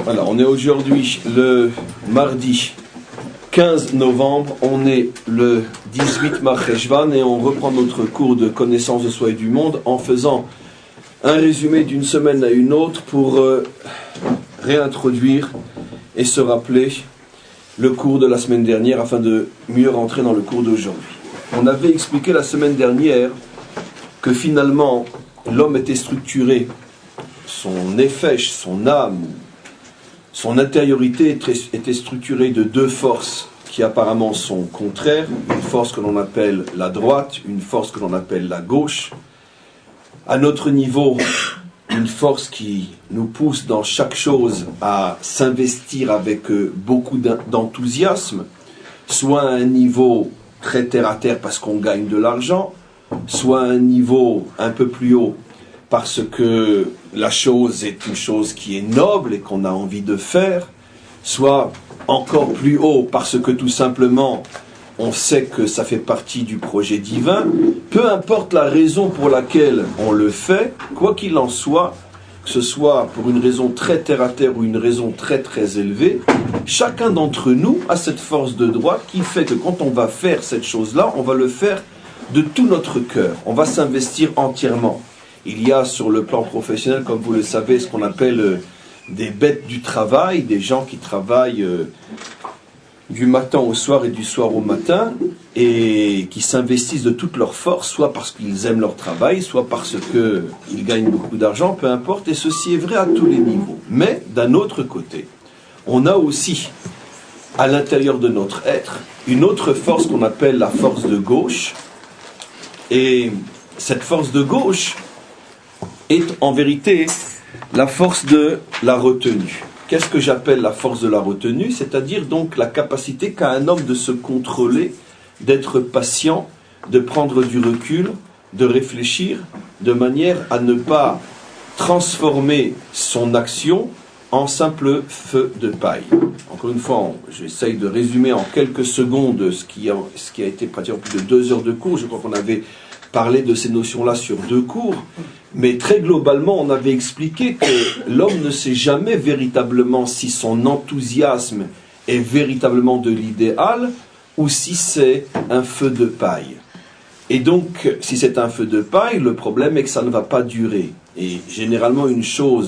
Voilà, on est aujourd'hui le mardi 15 novembre, on est le 18 Marcheshvan et on reprend notre cours de connaissance de soi et du monde en faisant un résumé d'une semaine à une autre pour réintroduire et se rappeler le cours de la semaine dernière afin de mieux rentrer dans le cours d'aujourd'hui. On avait expliqué la semaine dernière que finalement l'homme était structuré, son nefesh, son âme, son intériorité était structurée de deux forces qui apparemment sont contraires, une force que l'on appelle la droite, une force que l'on appelle la gauche. À notre niveau, une force qui nous pousse dans chaque chose à s'investir avec beaucoup d'enthousiasme, soit à un niveau très terre à terre parce qu'on gagne de l'argent, soit à un niveau un peu plus haut parce que la chose est une chose qui est noble et qu'on a envie de faire, soit encore plus haut parce que tout simplement on sait que ça fait partie du projet divin. Peu importe la raison pour laquelle on le fait, quoi qu'il en soit, que ce soit pour une raison très terre-à-terre ou une raison très très élevée, chacun d'entre nous a cette force de droite qui fait que quand on va faire cette chose-là, on va le faire de tout notre cœur, on va s'investir entièrement. Il y a sur le plan professionnel, comme vous le savez, ce qu'on appelle des bêtes du travail, des gens qui travaillent du matin au soir et du soir au matin, et qui s'investissent de toute leur force, soit parce qu'ils aiment leur travail, soit parce qu'ils gagnent beaucoup d'argent, peu importe, et ceci est vrai à tous les niveaux. Mais, d'un autre côté, on a aussi, à l'intérieur de notre être, une autre force qu'on appelle la force de gauche, et cette force de gauche est en vérité la force de la retenue. Qu'est-ce que j'appelle la force de la retenue? C'est-à-dire donc la capacité qu'a un homme de se contrôler, d'être patient, de prendre du recul, de réfléchir, de manière à ne pas transformer son action en simple feu de paille. Encore une fois, j'essaye de résumer en quelques secondes ce qui a été pratiquement plus de 2 heures de cours. Je crois qu'on avait parlé de ces notions-là sur 2 cours. Mais très globalement, on avait expliqué que l'homme ne sait jamais véritablement si son enthousiasme est véritablement de l'idéal ou si c'est un feu de paille. Et donc, si c'est un feu de paille, le problème est que ça ne va pas durer. Et généralement, une chose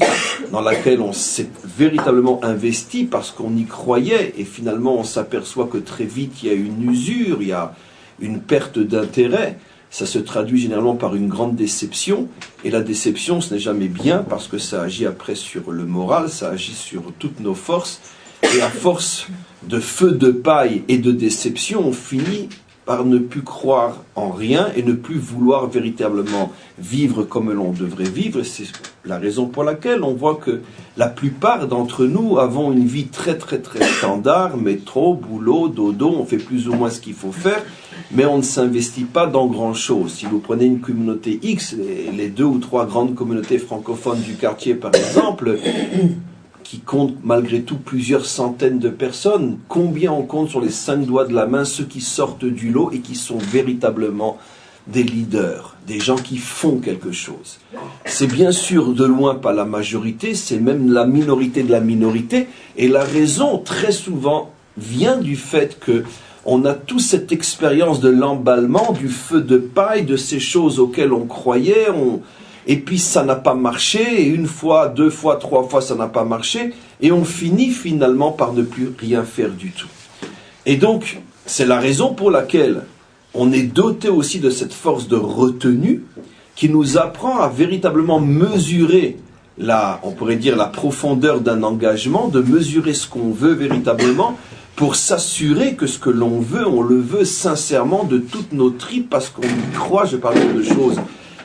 dans laquelle on s'est véritablement investi parce qu'on y croyait, et finalement on s'aperçoit que très vite il y a une usure, il y a une perte d'intérêt, ça se traduit généralement par une grande déception, et la déception ce n'est jamais bien parce que ça agit après sur le moral, ça agit sur toutes nos forces, et à force de feu de paille et de déception, on finit par ne plus croire en rien et ne plus vouloir véritablement vivre comme l'on devrait vivre. C'est la raison pour laquelle on voit que la plupart d'entre nous avons une vie très très très standard, métro, boulot, dodo, on fait plus ou moins ce qu'il faut faire, mais on ne s'investit pas dans grand-chose. Si vous prenez une communauté X, les 2 ou 3 grandes communautés francophones du quartier par exemple, qui comptent malgré tout plusieurs centaines de personnes, combien on compte sur les 5 doigts de la main ceux qui sortent du lot et qui sont véritablement des leaders, des gens qui font quelque chose. C'est bien sûr de loin pas la majorité, c'est même la minorité de la minorité, et la raison très souvent vient du fait que on a tous cette expérience de l'emballement, du feu de paille, de ces choses auxquelles on croyait, et puis ça n'a pas marché, et 1 fois, 2 fois, 3 fois ça n'a pas marché, et on finit finalement par ne plus rien faire du tout. Et donc, c'est la raison pour laquelle on est doté aussi de cette force de retenue qui nous apprend à véritablement mesurer on pourrait dire la profondeur d'un engagement, de mesurer ce qu'on veut véritablement pour s'assurer que ce que l'on veut, on le veut sincèrement de toutes nos tripes parce qu'on y croit. Je parle de choses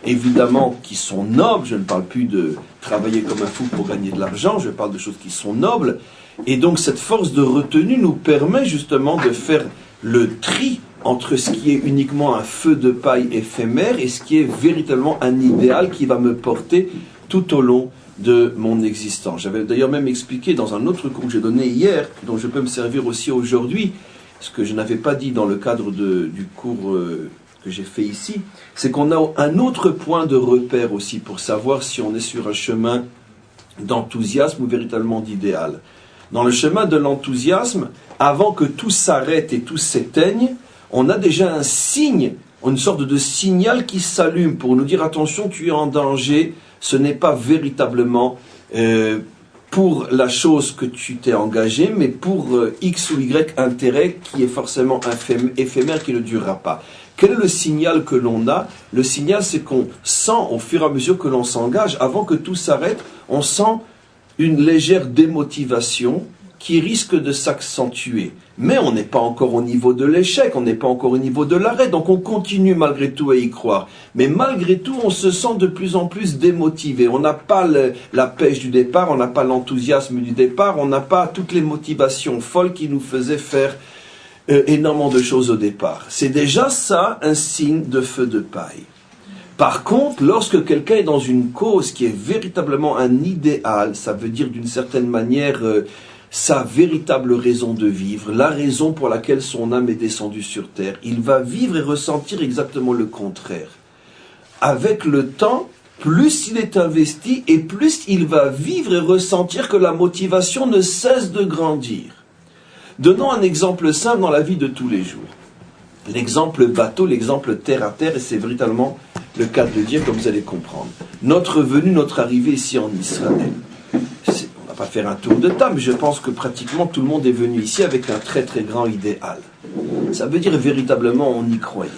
évidemment qui sont nobles, je ne parle plus de travailler comme un fou pour gagner de l'argent, je parle de choses qui sont nobles, et donc cette force de retenue nous permet justement de faire le tri entre ce qui est uniquement un feu de paille éphémère et ce qui est véritablement un idéal qui va me porter tout au long de mon existence. J'avais d'ailleurs même expliqué dans un autre cours que j'ai donné hier, dont je peux me servir aussi aujourd'hui, ce que je n'avais pas dit dans le cadre du cours que j'ai fait ici, c'est qu'on a un autre point de repère aussi pour savoir si on est sur un chemin d'enthousiasme ou véritablement d'idéal. Dans le chemin de l'enthousiasme, avant que tout s'arrête et tout s'éteigne, on a déjà un signe, une sorte de signal qui s'allume pour nous dire attention, tu es en danger, ce n'est pas véritablement pour la chose que tu t'es engagé, mais pour X ou Y intérêt qui est forcément éphémère, qui ne durera pas. Quel est le signal que l'on a? Le signal, c'est qu'on sent, au fur et à mesure que l'on s'engage, avant que tout s'arrête, on sent une légère démotivation qui risque de s'accentuer. Mais on n'est pas encore au niveau de l'échec, on n'est pas encore au niveau de l'arrêt, donc on continue malgré tout à y croire. Mais malgré tout, on se sent de plus en plus démotivé. On n'a pas la pêche du départ, on n'a pas l'enthousiasme du départ, on n'a pas toutes les motivations folles qui nous faisaient faire énormément de choses au départ. C'est déjà ça un signe de feu de paille. Par contre, lorsque quelqu'un est dans une cause qui est véritablement un idéal, ça veut dire d'une certaine manière sa véritable raison de vivre, la raison pour laquelle son âme est descendue sur terre, il va vivre et ressentir exactement le contraire. Avec le temps, plus il est investi et plus il va vivre et ressentir que la motivation ne cesse de grandir. Donnons un exemple simple dans la vie de tous les jours. L'exemple bateau, l'exemple terre à terre, et c'est véritablement le cas de le dire, comme vous allez comprendre. Notre venue, notre arrivée ici en Israël. On ne va pas faire un tour de table, mais je pense que pratiquement tout le monde est venu ici avec un très très grand idéal. Ça veut dire véritablement on y croyait.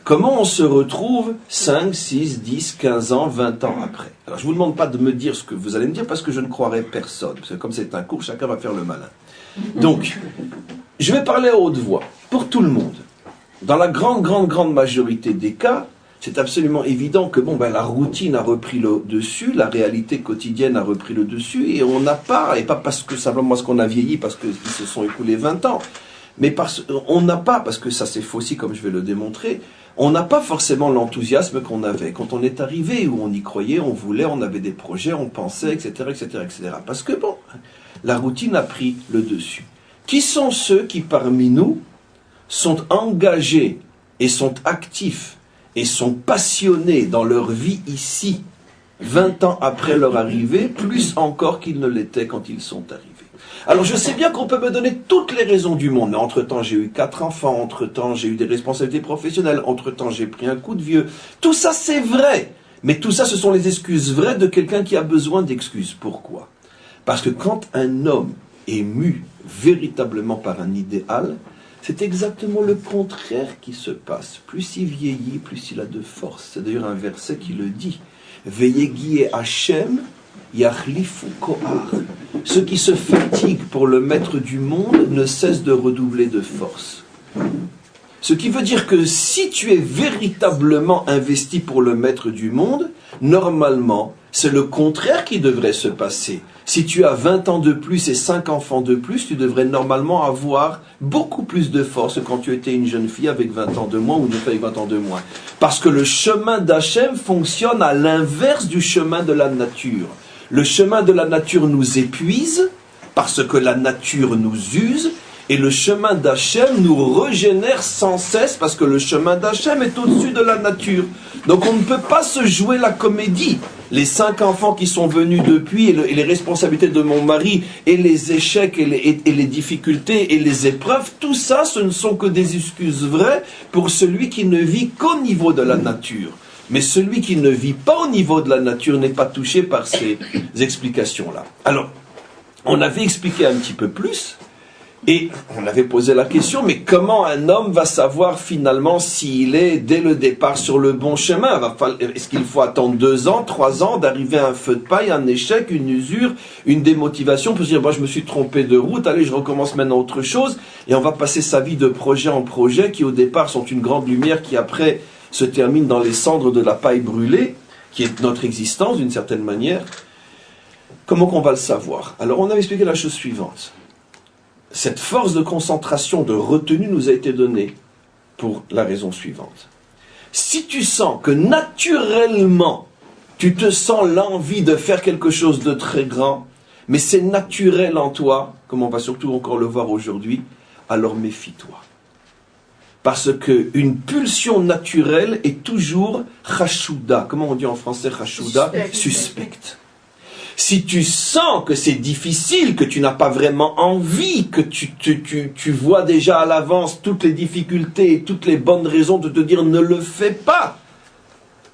Comment on se retrouve 5, 6, 10, 15 ans, 20 ans après? Alors je ne vous demande pas de me dire ce que vous allez me dire parce que je ne croirai personne. Parce que comme c'est un cours, chacun va faire le malin. Donc, je vais parler à haute voix, pour tout le monde. Dans la grande majorité des cas, c'est absolument évident que la routine a repris le dessus, la réalité quotidienne a repris le dessus, et on n'a pas, et pas parce que simplement parce qu'on a vieilli, parce qu'ils se sont écoulés 20 ans, mais on n'a pas, parce que ça c'est faux aussi comme je vais le démontrer, on n'a pas forcément l'enthousiasme qu'on avait quand on est arrivé, où on y croyait, on voulait, on avait des projets, on pensait, etc., etc., etc. Parce que la routine a pris le dessus. Qui sont ceux qui parmi nous sont engagés et sont actifs et sont passionnés dans leur vie ici, 20 ans après leur arrivée, plus encore qu'ils ne l'étaient quand ils sont arrivés? Alors je sais bien qu'on peut me donner toutes les raisons du monde, mais entre-temps j'ai eu 4 enfants, entre-temps j'ai eu des responsabilités professionnelles, entre-temps j'ai pris un coup de vieux. Tout ça c'est vrai, mais tout ça ce sont les excuses vraies de quelqu'un qui a besoin d'excuses. Pourquoi? Parce que quand un homme est mu véritablement par un idéal, c'est exactement le contraire qui se passe. Plus il vieillit, plus il a de force. C'est d'ailleurs un verset qui le dit. Veillegi Hachem yachlifu kohar. Ceux qui se fatiguent pour le maître du monde ne cessent de redoubler de force. Ce qui veut dire que si tu es véritablement investi pour le maître du monde, normalement, c'est le contraire qui devrait se passer. Si tu as 20 ans de plus et 5 enfants de plus, tu devrais normalement avoir beaucoup plus de force que quand tu étais une jeune fille avec 20 ans de moins ou une fille avec 20 ans de moins. Parce que le chemin d'Hachem fonctionne à l'inverse du chemin de la nature. Le chemin de la nature nous épuise parce que la nature nous use. Et le chemin d'Hachem nous régénère sans cesse parce que le chemin d'Hachem est au-dessus de la nature. Donc on ne peut pas se jouer la comédie. Les 5 enfants qui sont venus depuis, et les responsabilités de mon mari, et les échecs, et les difficultés, et les épreuves, tout ça, ce ne sont que des excuses vraies pour celui qui ne vit qu'au niveau de la nature. Mais celui qui ne vit pas au niveau de la nature n'est pas touché par ces explications-là. Alors, on avait expliqué un petit peu plus. Et on avait posé la question, mais comment un homme va savoir finalement s'il est dès le départ sur le bon chemin? Est-ce qu'il faut attendre 2 ans, 3 ans, d'arriver à un feu de paille, un échec, une usure, une démotivation pour se dire, je me suis trompé de route, allez, je recommence maintenant autre chose, et on va passer sa vie de projet en projet qui au départ sont une grande lumière qui après se termine dans les cendres de la paille brûlée, qui est notre existence d'une certaine manière. Comment qu'on va le savoir? Alors on avait expliqué la chose suivante. Cette force de concentration, de retenue nous a été donnée pour la raison suivante. Si tu sens que naturellement, tu te sens l'envie de faire quelque chose de très grand, mais c'est naturel en toi, comme on va surtout encore le voir aujourd'hui, alors méfie-toi. Parce qu'une pulsion naturelle est toujours chashouda. Comment on dit en français chashouda? Suspecte. Si tu sens que c'est difficile, que tu n'as pas vraiment envie, que tu vois déjà à l'avance toutes les difficultés et toutes les bonnes raisons de te dire ne le fais pas,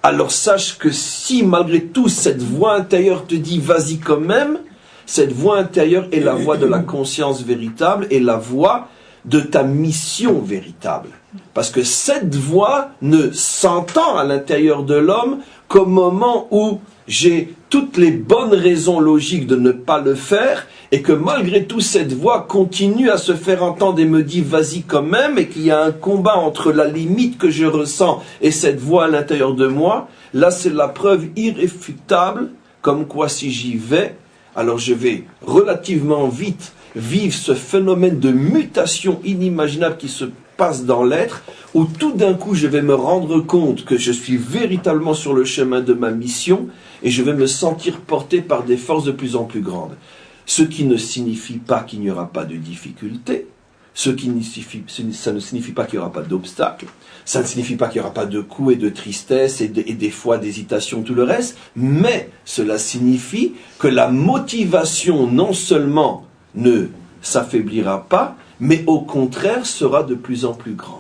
alors sache que si malgré tout cette voix intérieure te dit vas-y quand même, cette voix intérieure est la voix de la conscience véritable et la voix de ta mission véritable. Parce que cette voix ne s'entend à l'intérieur de l'homme qu'au moment où j'ai toutes les bonnes raisons logiques de ne pas le faire, et que malgré tout cette voix continue à se faire entendre et me dit vas-y quand même, et qu'il y a un combat entre la limite que je ressens et cette voix à l'intérieur de moi. Là c'est la preuve irréfutable comme quoi si j'y vais, alors je vais relativement vite vivre ce phénomène de mutation inimaginable qui se passe dans l'être, où tout d'un coup je vais me rendre compte que je suis véritablement sur le chemin de ma mission et je vais me sentir porté par des forces de plus en plus grandes. Ce qui ne signifie pas qu'il n'y aura pas de difficultés, ça ne signifie pas qu'il n'y aura pas d'obstacles, ça ne signifie pas qu'il n'y aura pas de coups et de tristesse et des fois d'hésitation, tout le reste, mais cela signifie que la motivation non seulement ne s'affaiblira pas, mais au contraire sera de plus en plus grande.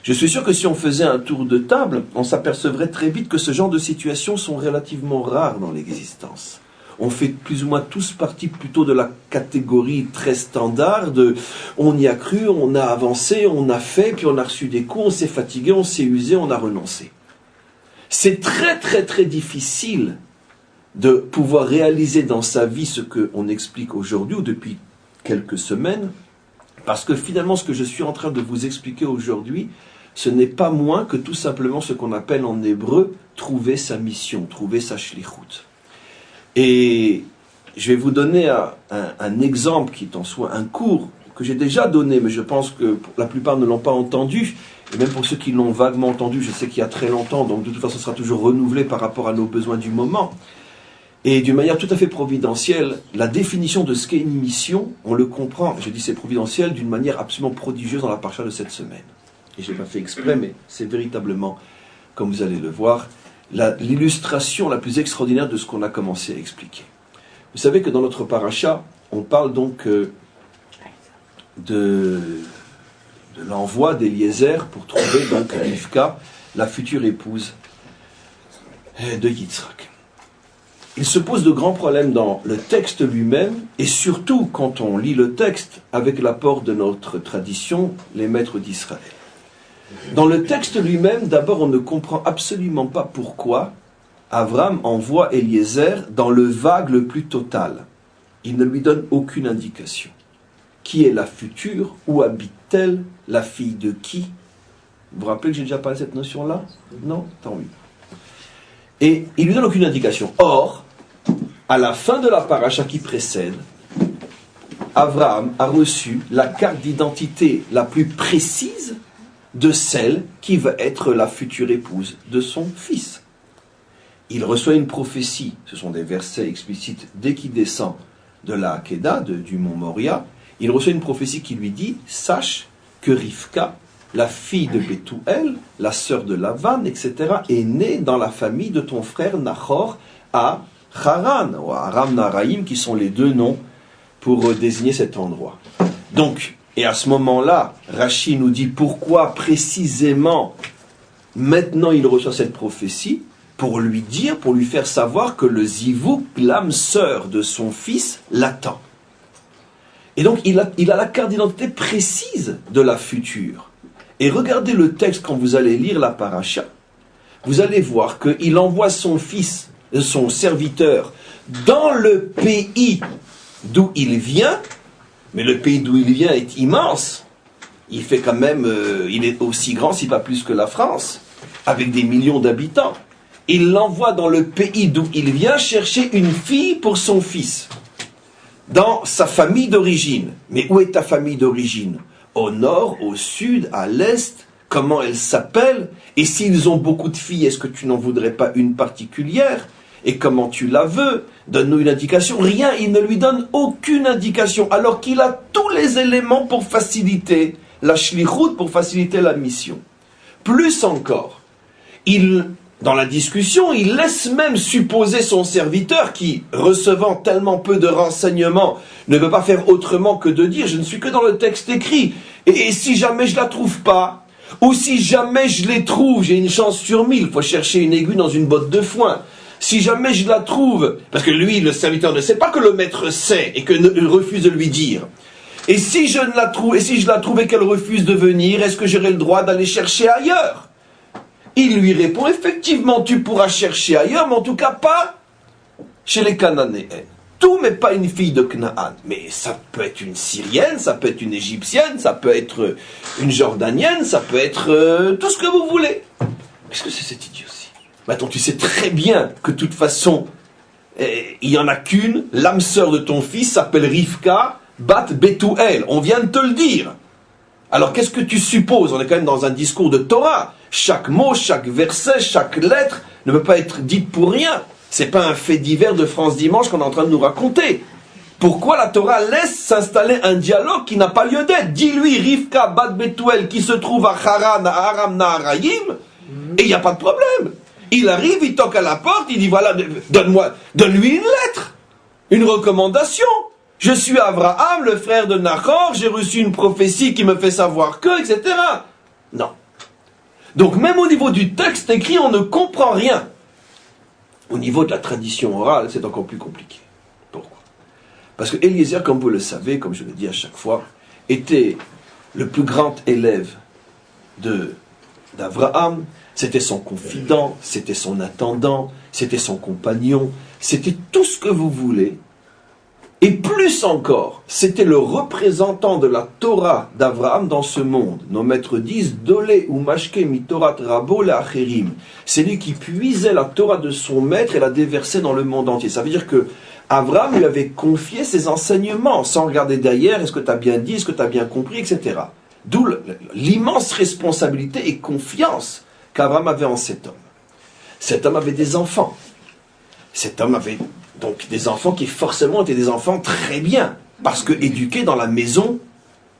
Je suis sûr que si on faisait un tour de table, on s'apercevrait très vite que ce genre de situations sont relativement rares dans l'existence. On fait plus ou moins tous partie plutôt de la catégorie très standard de on y a cru, on a avancé, on a fait, puis on a reçu des coups, on s'est fatigué, on s'est usé, on a renoncé. C'est très très très difficile de pouvoir réaliser dans sa vie ce qu'on explique aujourd'hui ou depuis quelques semaines, parce que finalement ce que je suis en train de vous expliquer aujourd'hui, ce n'est pas moins que tout simplement ce qu'on appelle en hébreu trouver sa mission, trouver sa shlichut. Et je vais vous donner un exemple qui est en soi un cours que j'ai déjà donné, mais je pense que la plupart ne l'ont pas entendu, et même pour ceux qui l'ont vaguement entendu, je sais qu'il y a très longtemps, donc de toute façon ce sera toujours renouvelé par rapport à nos besoins du moment. Et d'une manière tout à fait providentielle, la définition de ce qu'est une mission, on le comprend, je dis c'est providentiel, d'une manière absolument prodigieuse dans la paracha de cette semaine. Et je n'ai pas fait exprès, mais c'est véritablement, comme vous allez le voir, l'illustration la plus extraordinaire de ce qu'on a commencé à expliquer. Vous savez que dans notre paracha, on parle donc de l'envoi d'Eliezer pour trouver donc Rivka, la future épouse de Yitzhak. Il se pose de grands problèmes dans le texte lui-même, et surtout quand on lit le texte avec l'apport de notre tradition, les maîtres d'Israël. Dans le texte lui-même, d'abord on ne comprend absolument pas pourquoi Avram envoie Eliezer dans le vague le plus total. Il ne lui donne aucune indication. Qui est la future? Où habite-t-elle? La fille de qui? Vous vous rappelez que j'ai déjà parlé de cette notion-là? Non? Tant mieux. Et il lui donne aucune indication. Or, à la fin de la paracha qui précède, Abraham a reçu la carte d'identité la plus précise de celle qui va être la future épouse de son fils. Il reçoit une prophétie, ce sont des versets explicites dès qu'il descend de la Hakéda, du mont Moria. Il reçoit une prophétie qui lui dit « Sache que Rivka, la fille de Bethuel, la sœur de Lavan, etc., est née dans la famille de ton frère Nahor à Haran, ou à Aram Naharaim, qui sont les deux noms pour désigner cet endroit. » Donc, et à ce moment-là, Rashi nous dit pourquoi précisément maintenant il reçoit cette prophétie, pour lui dire, pour lui faire savoir que le Zivouk, l'âme sœur de son fils, l'attend. Et donc il a la carte d'identité précise de la future. Et regardez le texte quand vous allez lire la paracha, vous allez voir qu'il envoie son fils, son serviteur, dans le pays d'où il vient, mais le pays d'où il vient est immense. Il fait quand même, il est aussi grand, si pas plus que la France, avec des millions d'habitants. Il l'envoie dans le pays d'où il vient chercher une fille pour son fils, dans sa famille d'origine. Mais où est ta famille d'origine? Au nord, au sud, à l'est? Comment elle s'appelle? Et s'ils ont beaucoup de filles, est-ce que tu n'en voudrais pas une particulière? Et comment tu la veux? Donne-nous une indication. Rien, il ne lui donne aucune indication, alors qu'il a tous les éléments pour faciliter la shlichut, pour faciliter la mission. Plus encore, il dans la discussion, il laisse même supposer son serviteur qui, recevant tellement peu de renseignements, ne peut pas faire autrement que de dire « je ne suis que dans le texte écrit, et si jamais je la trouve pas, ou si jamais je les trouve, j'ai une chance sur 1000, il faut chercher une aiguille dans une botte de foin. Si jamais je la trouve, parce que lui, le serviteur, ne sait pas que le maître sait et qu'il refuse de lui dire. Et si je ne la trouve, et si je la trouve et qu'elle refuse de venir, est-ce que j'aurai le droit d'aller chercher ailleurs ?» Il lui répond, effectivement, tu pourras chercher ailleurs, mais en tout cas pas chez les Cananéens. Tout, mais pas une fille de Canaan. Mais ça peut être une Syrienne, ça peut être une Égyptienne, ça peut être une Jordanienne, ça peut être tout ce que vous voulez. Qu'est-ce que c'est cette idiotie? Maintenant, tu sais très bien que de toute façon, il n'y en a qu'une, l'âme sœur de ton fils s'appelle Rivka, Bat Bethuel. On vient de te le dire. Alors qu'est-ce que tu supposes? On est quand même dans un discours de Torah. Chaque mot, chaque verset, chaque lettre ne peut pas être dite pour rien. C'est pas un fait divers de France Dimanche qu'on est en train de nous raconter. Pourquoi la Torah laisse s'installer un dialogue qui n'a pas lieu d'être? Dis-lui Rivka Bat Bethuel qui se trouve à Haran, à Aram Naharaim, et il n'y a pas de problème. Il arrive, il toque à la porte, il dit voilà, donne-lui une lettre, une recommandation. Je suis Abraham, le frère de Nahor, j'ai reçu une prophétie qui me fait savoir que, etc. Non. Donc même au niveau du texte écrit, on ne comprend rien. Au niveau de la tradition orale, c'est encore plus compliqué. Pourquoi? Parce que Eliezer, comme vous le savez, comme je le dis à chaque fois, était le plus grand élève d'Abraham. C'était son confident, c'était son intendant, c'était son compagnon, c'était tout ce que vous voulez. Et plus encore, c'était le représentant de la Torah d'Abraham dans ce monde. Nos maîtres disent « Dolé ou mashke mi Torat rabo le acherim ». C'est lui qui puisait la Torah de son maître et la déversait dans le monde entier. Ça veut dire que Abraham lui avait confié ses enseignements, sans regarder derrière, est-ce que tu as bien dit, est-ce que tu as bien compris, etc. D'où l'immense responsabilité et confiance qu'Abraham avait en cet homme. Cet homme avait des enfants. Cet homme avait donc des enfants qui forcément étaient des enfants très bien, parce que éduqués dans la maison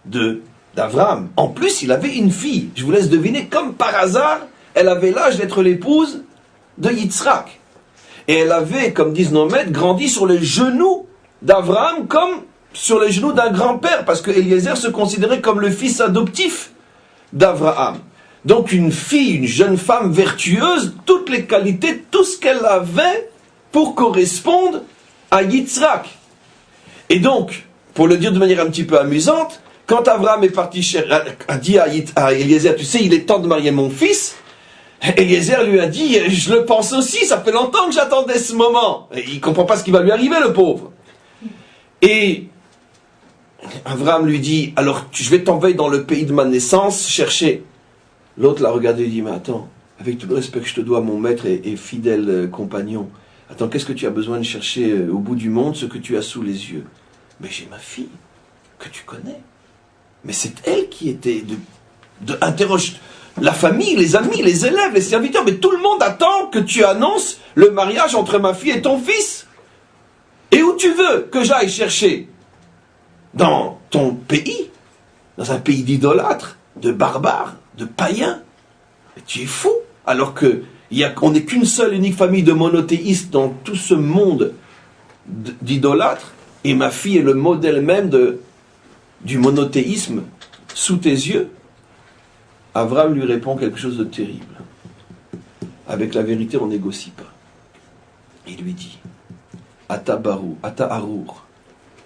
d'Abraham. En plus, il avait une fille. Je vous laisse deviner, comme par hasard, elle avait l'âge d'être l'épouse de Yitzhak. Et elle avait, comme disent nos maîtres, grandi sur les genoux d'Abraham comme sur les genoux d'un grand-père, parce que Eliezer se considérait comme le fils adoptif d'Abraham. Donc une fille, une jeune femme vertueuse, toutes les qualités, tout ce qu'elle avait pour correspondre à Yitzhak. Et donc, pour le dire de manière un petit peu amusante, quand Abraham est parti a dit à Eliezer, tu sais, il est temps de marier mon fils, Eliezer lui a dit, je le pense aussi, ça fait longtemps que j'attendais ce moment. Et il ne comprend pas ce qui va lui arriver, le pauvre. Et Abraham lui dit, alors je vais t'envoyer dans le pays de ma naissance, chercher. L'autre l'a regardé et dit, mais attends, avec tout le respect que je te dois, mon maître et fidèle compagnon, attends, qu'est-ce que tu as besoin de chercher au bout du monde, ce que tu as sous les yeux? Mais j'ai ma fille, que tu connais. Mais c'est elle qui était interroge la famille, les amis, les élèves, les serviteurs, mais tout le monde attend que tu annonces le mariage entre ma fille et ton fils. Et où tu veux que j'aille chercher? Dans ton pays, dans un pays d'idolâtres, de barbares, de païens. Mais tu es fou, alors que on n'est qu'une seule unique famille de monothéistes dans tout ce monde d'idolâtres, et ma fille est le modèle même du monothéisme sous tes yeux. Abraham lui répond quelque chose de terrible. Avec la vérité, on ne négocie pas. Il lui dit, Ata Arur,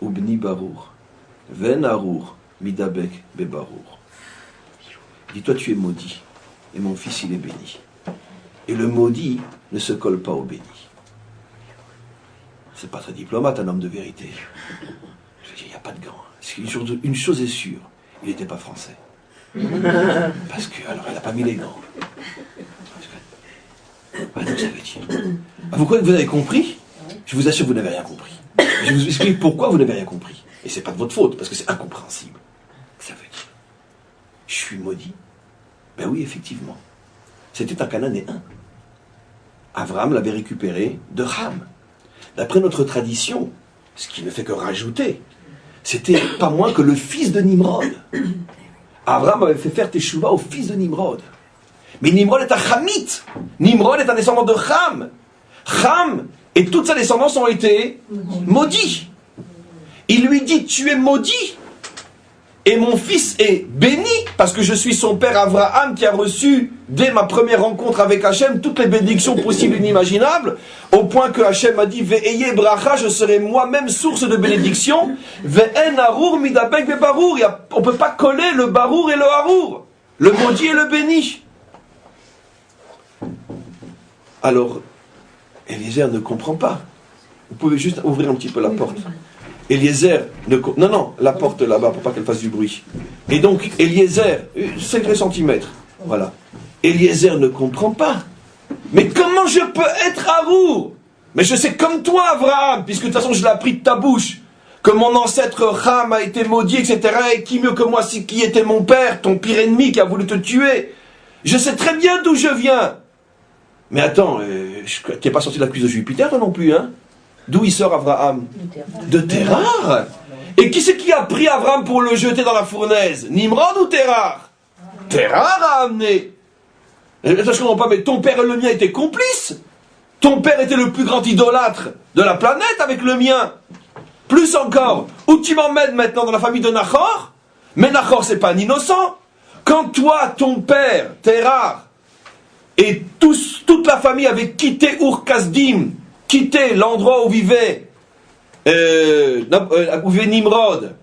Ubni Barur, Ven Arur, Midabek Bebarur. Dis-toi, tu es maudit, et mon fils, il est béni. Et le maudit ne se colle pas au béni. C'est pas très diplomate, un homme de vérité. Je veux dire, il n'y a pas de gants. Une chose est sûre, il n'était pas français. Parce que, alors, elle n'a pas mis les gants. Donc ça veut dire. Vous croyez que vous avez compris? Je vous assure que vous n'avez rien compris. Je vous explique pourquoi vous n'avez rien compris. Et c'est pas de votre faute, parce que c'est incompréhensible. Ça veut dire, je suis maudit. Ben oui, effectivement. C'était un Cananéen. Abraham l'avait récupéré de Ham. D'après notre tradition, ce qui ne fait que rajouter, c'était pas moins que le fils de Nimrod. Abraham avait fait faire Teshuvah au fils de Nimrod. Mais Nimrod est un Chamite. Nimrod est un descendant de Cham. Cham et toute sa descendance ont été maudits. Il lui dit, tu es maudit. Et mon fils est béni, parce que je suis son père Abraham qui a reçu, dès ma première rencontre avec Hachem, toutes les bénédictions possibles et inimaginables, au point que Hachem a dit, Ve'eye bracha, je serai moi-même source de bénédiction. Ve'en harour midabek bebarour. On ne peut pas coller le barour et le harour, le maudit et le béni. Alors, Eliezer ne comprend pas. Vous pouvez juste ouvrir un petit peu la porte. Eliezer non, la porte là-bas pour pas qu'elle fasse du bruit. Et donc, Eliezer, 5 centimètres, voilà. Eliezer ne comprend pas. Mais comment je peux être harour? Mais je sais comme toi, Abraham, puisque de toute façon je l'ai appris de ta bouche, que mon ancêtre Cham a été maudit, etc. Et qui mieux que moi, c'est qui était mon père, ton pire ennemi qui a voulu te tuer. Je sais très bien d'où je viens. Mais attends, t'es pas sorti de la cuisse de Jupiter, toi non plus, hein? D'où il sort Abraham? De Terrar. Et qui c'est qui a pris Abraham pour le jeter dans la fournaise? Nimrod ou Terrar? Terrar a amené. Je ne comprends pas, mais ton père et le mien étaient complices. Ton père était le plus grand idolâtre de la planète avec le mien. Plus encore, où tu m'emmènes maintenant dans la famille de Nachor? Mais Nachor, c'est pas un innocent. Quand toi, ton père, Terrar, et toute la famille avait quitté Ur-Kasdim, quitté l'endroit où vivait Nimrod,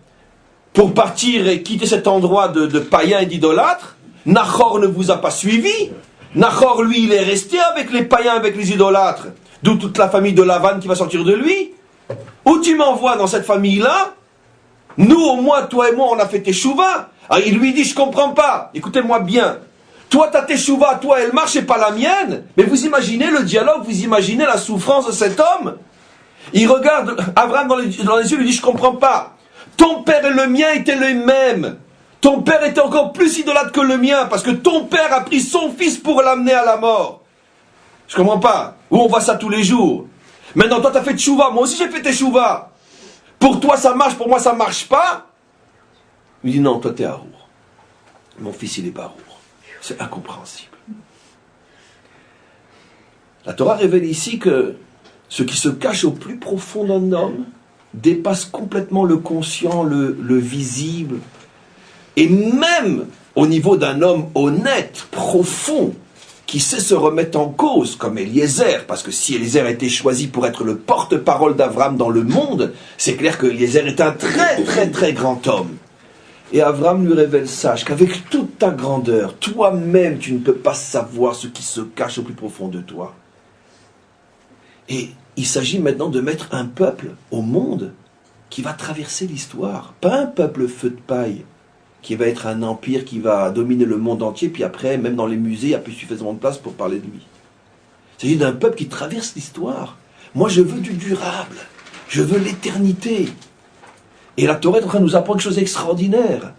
pour partir et quitter cet endroit de païens et d'idolâtres, Nachor ne vous a pas suivi. Nachor, lui, il est resté avec les païens, avec les idolâtres, d'où toute la famille de Lavan qui va sortir de lui. Où tu m'envoies dans cette famille-là? Nous, au moins, toi et moi, on a fait teshuva. Alors, il lui dit, je comprends pas, écoutez-moi bien. Toi, ta teshuva, toi, elle marche et pas la mienne. Mais vous imaginez le dialogue, vous imaginez la souffrance de cet homme? Il regarde Abraham dans les yeux, lui dit, je comprends pas. Ton père et le mien étaient les mêmes. Ton père était encore plus idolâtre que le mien, parce que ton père a pris son fils pour l'amener à la mort. Je comprends pas. Où on voit ça tous les jours. Maintenant, toi, tu as fait teshuva. Moi aussi, j'ai fait teshuva. Pour toi, ça marche. Pour moi, ça marche pas. Il dit, non, toi, t'es harour. Mon fils, il est pas harour. C'est incompréhensible. La Torah révèle ici que ce qui se cache au plus profond d'un homme dépasse complètement le conscient, le visible. Et même au niveau d'un homme honnête, profond, qui sait se remettre en cause, comme Eliezer, parce que si Eliezer a été choisi pour être le porte-parole d'Abraham dans le monde, c'est clair que Eliezer est un très très très grand homme. Et Abraham lui révèle, sache qu'avec toute ta grandeur, toi-même tu ne peux pas savoir ce qui se cache au plus profond de toi. Et il s'agit maintenant de mettre un peuple au monde qui va traverser l'histoire, pas un peuple feu de paille, qui va être un empire qui va dominer le monde entier, puis après, même dans les musées, il n'y a plus suffisamment de place pour parler de lui. Il s'agit d'un peuple qui traverse l'histoire. Moi, je veux du durable. Je veux l'éternité. Et la Torah est en train de nous apprendre quelque chose d'extraordinaire.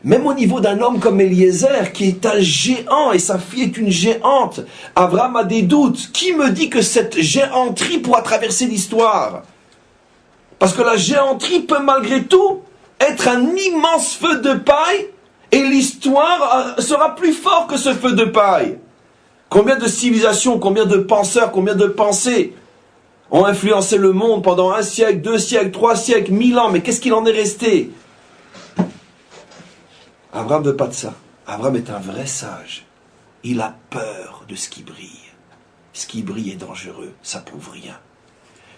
Même au niveau d'un homme comme Eliezer, qui est un géant, et sa fille est une géante, Abraham a des doutes. Qui me dit que cette géanterie pourra traverser l'histoire? Parce que la géanterie peut malgré tout être un immense feu de paille, et l'histoire sera plus fort que ce feu de paille. Combien de civilisations, combien de penseurs, combien de pensées ont influencé le monde pendant 1 siècle, 2 siècles, 3 siècles, 1000 ans, mais qu'est-ce qu'il en est resté? Abraham ne veut pas de ça. Abraham est un vrai sage. Il a peur de ce qui brille. Ce qui brille est dangereux, ça prouve rien.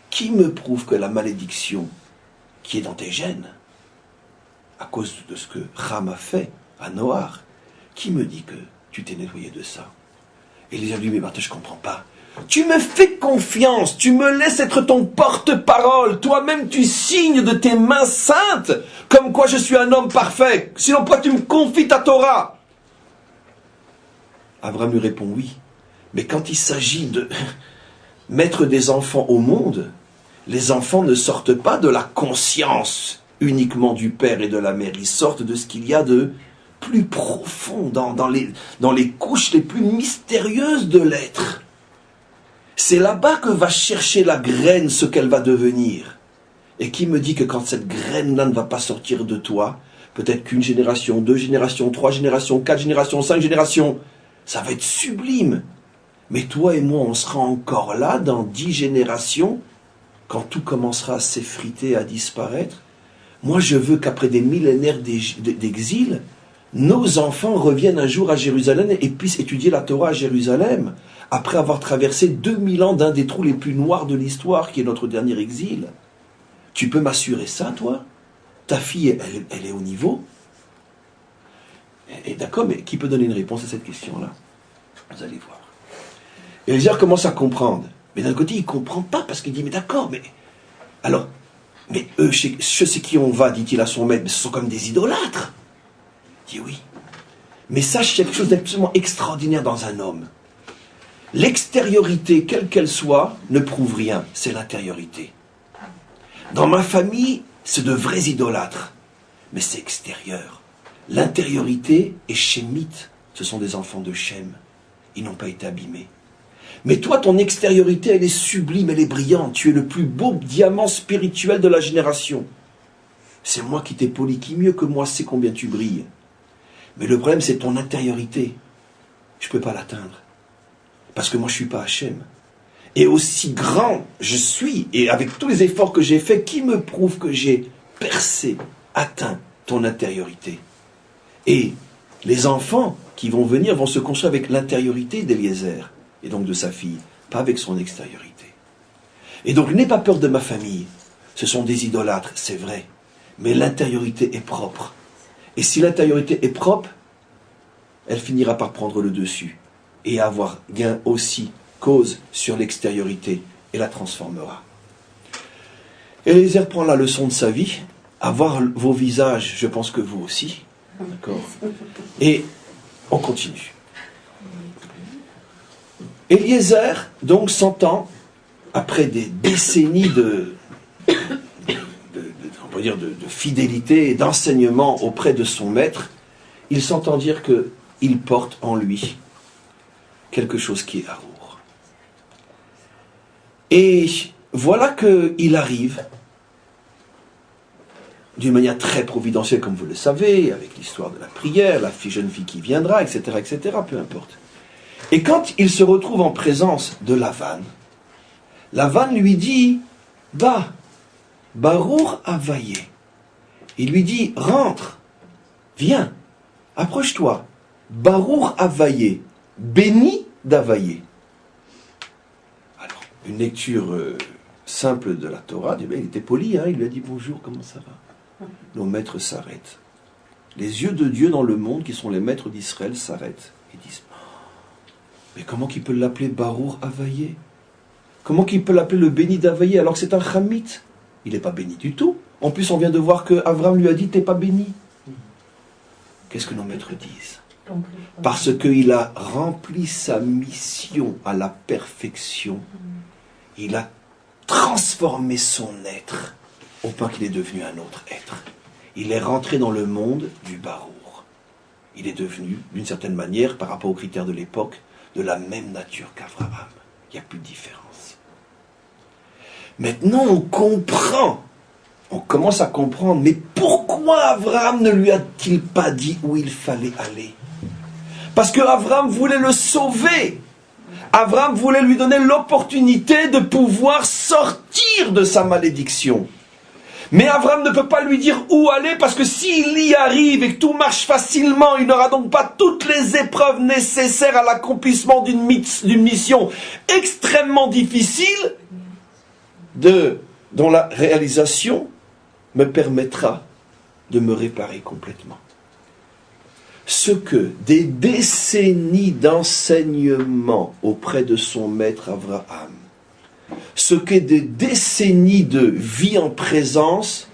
Qui me prouve que la malédiction qui est dans tes gènes, à cause de ce que Cham a fait à Noar, qui me dit que tu t'es nettoyé de ça? Et les gens lui disent, mais Martin, je ne comprends pas. Tu me fais confiance, tu me laisses être ton porte-parole, toi-même tu signes de tes mains saintes, comme quoi je suis un homme parfait, sinon pourquoi tu me confies ta Torah? Abraham lui répond oui, mais quand il s'agit de mettre des enfants au monde, les enfants ne sortent pas de la conscience uniquement du père et de la mère, ils sortent de ce qu'il y a de plus profond, dans les couches les plus mystérieuses de l'être. C'est là-bas que va chercher la graine ce qu'elle va devenir. Et qui me dit que quand cette graine-là ne va pas sortir de toi, peut-être qu'une génération, 2 générations, 3 générations, 4 générations, 5 générations, Ça va être sublime. Mais toi et moi, on sera encore là dans 10 générations, quand tout commencera à s'effriter, à disparaître. Moi, je veux qu'après des millénaires d'exil, nos enfants reviennent un jour à Jérusalem et puissent étudier la Torah à Jérusalem, après avoir traversé 2000 ans d'un des trous les plus noirs de l'histoire, qui est notre dernier exil. Tu peux m'assurer ça, toi? Ta fille, elle est au niveau? Et d'accord, mais qui peut donner une réponse à cette question-là? Vous allez voir. Et Eliezer commence à comprendre. Mais d'un côté, il ne comprend pas, parce qu'il dit, mais d'accord, mais... Alors, mais eux, je sais qui on va, dit-il à son maître, mais ce sont comme des idolâtres. Il dit oui. Mais sache quelque chose d'absolument extraordinaire dans un homme. L'extériorité, quelle qu'elle soit, ne prouve rien. C'est l'intériorité. Dans ma famille, c'est de vrais idolâtres. Mais c'est extérieur. L'intériorité est shémite. Ce sont des enfants de Shem. Ils n'ont pas été abîmés. Mais toi, ton extériorité, elle est sublime, elle est brillante. Tu es le plus beau diamant spirituel de la génération. C'est moi qui t'ai poli. Qui mieux que moi sait combien tu brilles. Mais le problème, c'est ton intériorité. Je ne peux pas l'atteindre. Parce que moi, je ne suis pas Hachem. Et aussi grand je suis, et avec tous les efforts que j'ai faits, qui me prouve que j'ai percé, atteint ton intériorité? Et les enfants qui vont venir vont se construire avec l'intériorité d'Eliezer, et donc de sa fille, pas avec son extériorité. Et donc, n'aie pas peur de ma famille. Ce sont des idolâtres, c'est vrai. Mais l'intériorité est propre. Et si l'intériorité est propre, elle finira par prendre le dessus et avoir gain aussi, cause sur l'extériorité, et la transformera. Eliezer prend la leçon de sa vie, à voir vos visages, je pense que vous aussi, d'accord? Et on continue. Eliezer, donc, s'entend, après des décennies on peut dire de fidélité et d'enseignement auprès de son maître, il s'entend dire qu'il porte en lui quelque chose qui est amour. Et voilà qu'il arrive, d'une manière très providentielle, comme vous le savez, avec l'histoire de la prière, la jeune fille qui viendra, etc., peu importe. Et quand il se retrouve en présence de Lavan lui dit, va, Barour Avaye. Il lui dit, rentre, viens, approche-toi, Barour Avaye, béni d'Avaye. Alors, une lecture simple de la Torah, il était poli, il lui a dit bonjour, comment ça va? Nos maîtres s'arrêtent. Les yeux de Dieu dans le monde, qui sont les maîtres d'Israël, s'arrêtent. Ils disent, mais comment qu'il peut l'appeler Barour Avaye? Comment qu'il peut l'appeler le béni d'Avaye alors que c'est un Hamite? Il n'est pas béni du tout. En plus, on vient de voir que Avram lui a dit, t'es pas béni. Qu'est-ce que nos maîtres disent? Parce qu'il a rempli sa mission à la perfection. Il a transformé son être au point qu'il est devenu un autre être. Il est rentré dans le monde du Barour. Il est devenu, d'une certaine manière, par rapport aux critères de l'époque, de la même nature qu'Abraham. Il n'y a plus de différence. Maintenant, on comprend. On commence à comprendre. Mais pourquoi Abraham ne lui a-t-il pas dit où il fallait aller? Parce que Abraham voulait le sauver. Abraham voulait lui donner l'opportunité de pouvoir sortir de sa malédiction. Mais Abraham ne peut pas lui dire où aller, parce que s'il y arrive et que tout marche facilement, il n'aura donc pas toutes les épreuves nécessaires à l'accomplissement d'une mission extrêmement difficile, dont la réalisation me permettra de me réparer complètement. Ce que des décennies d'enseignement auprès de son maître Abraham, ce que des décennies de vie en présence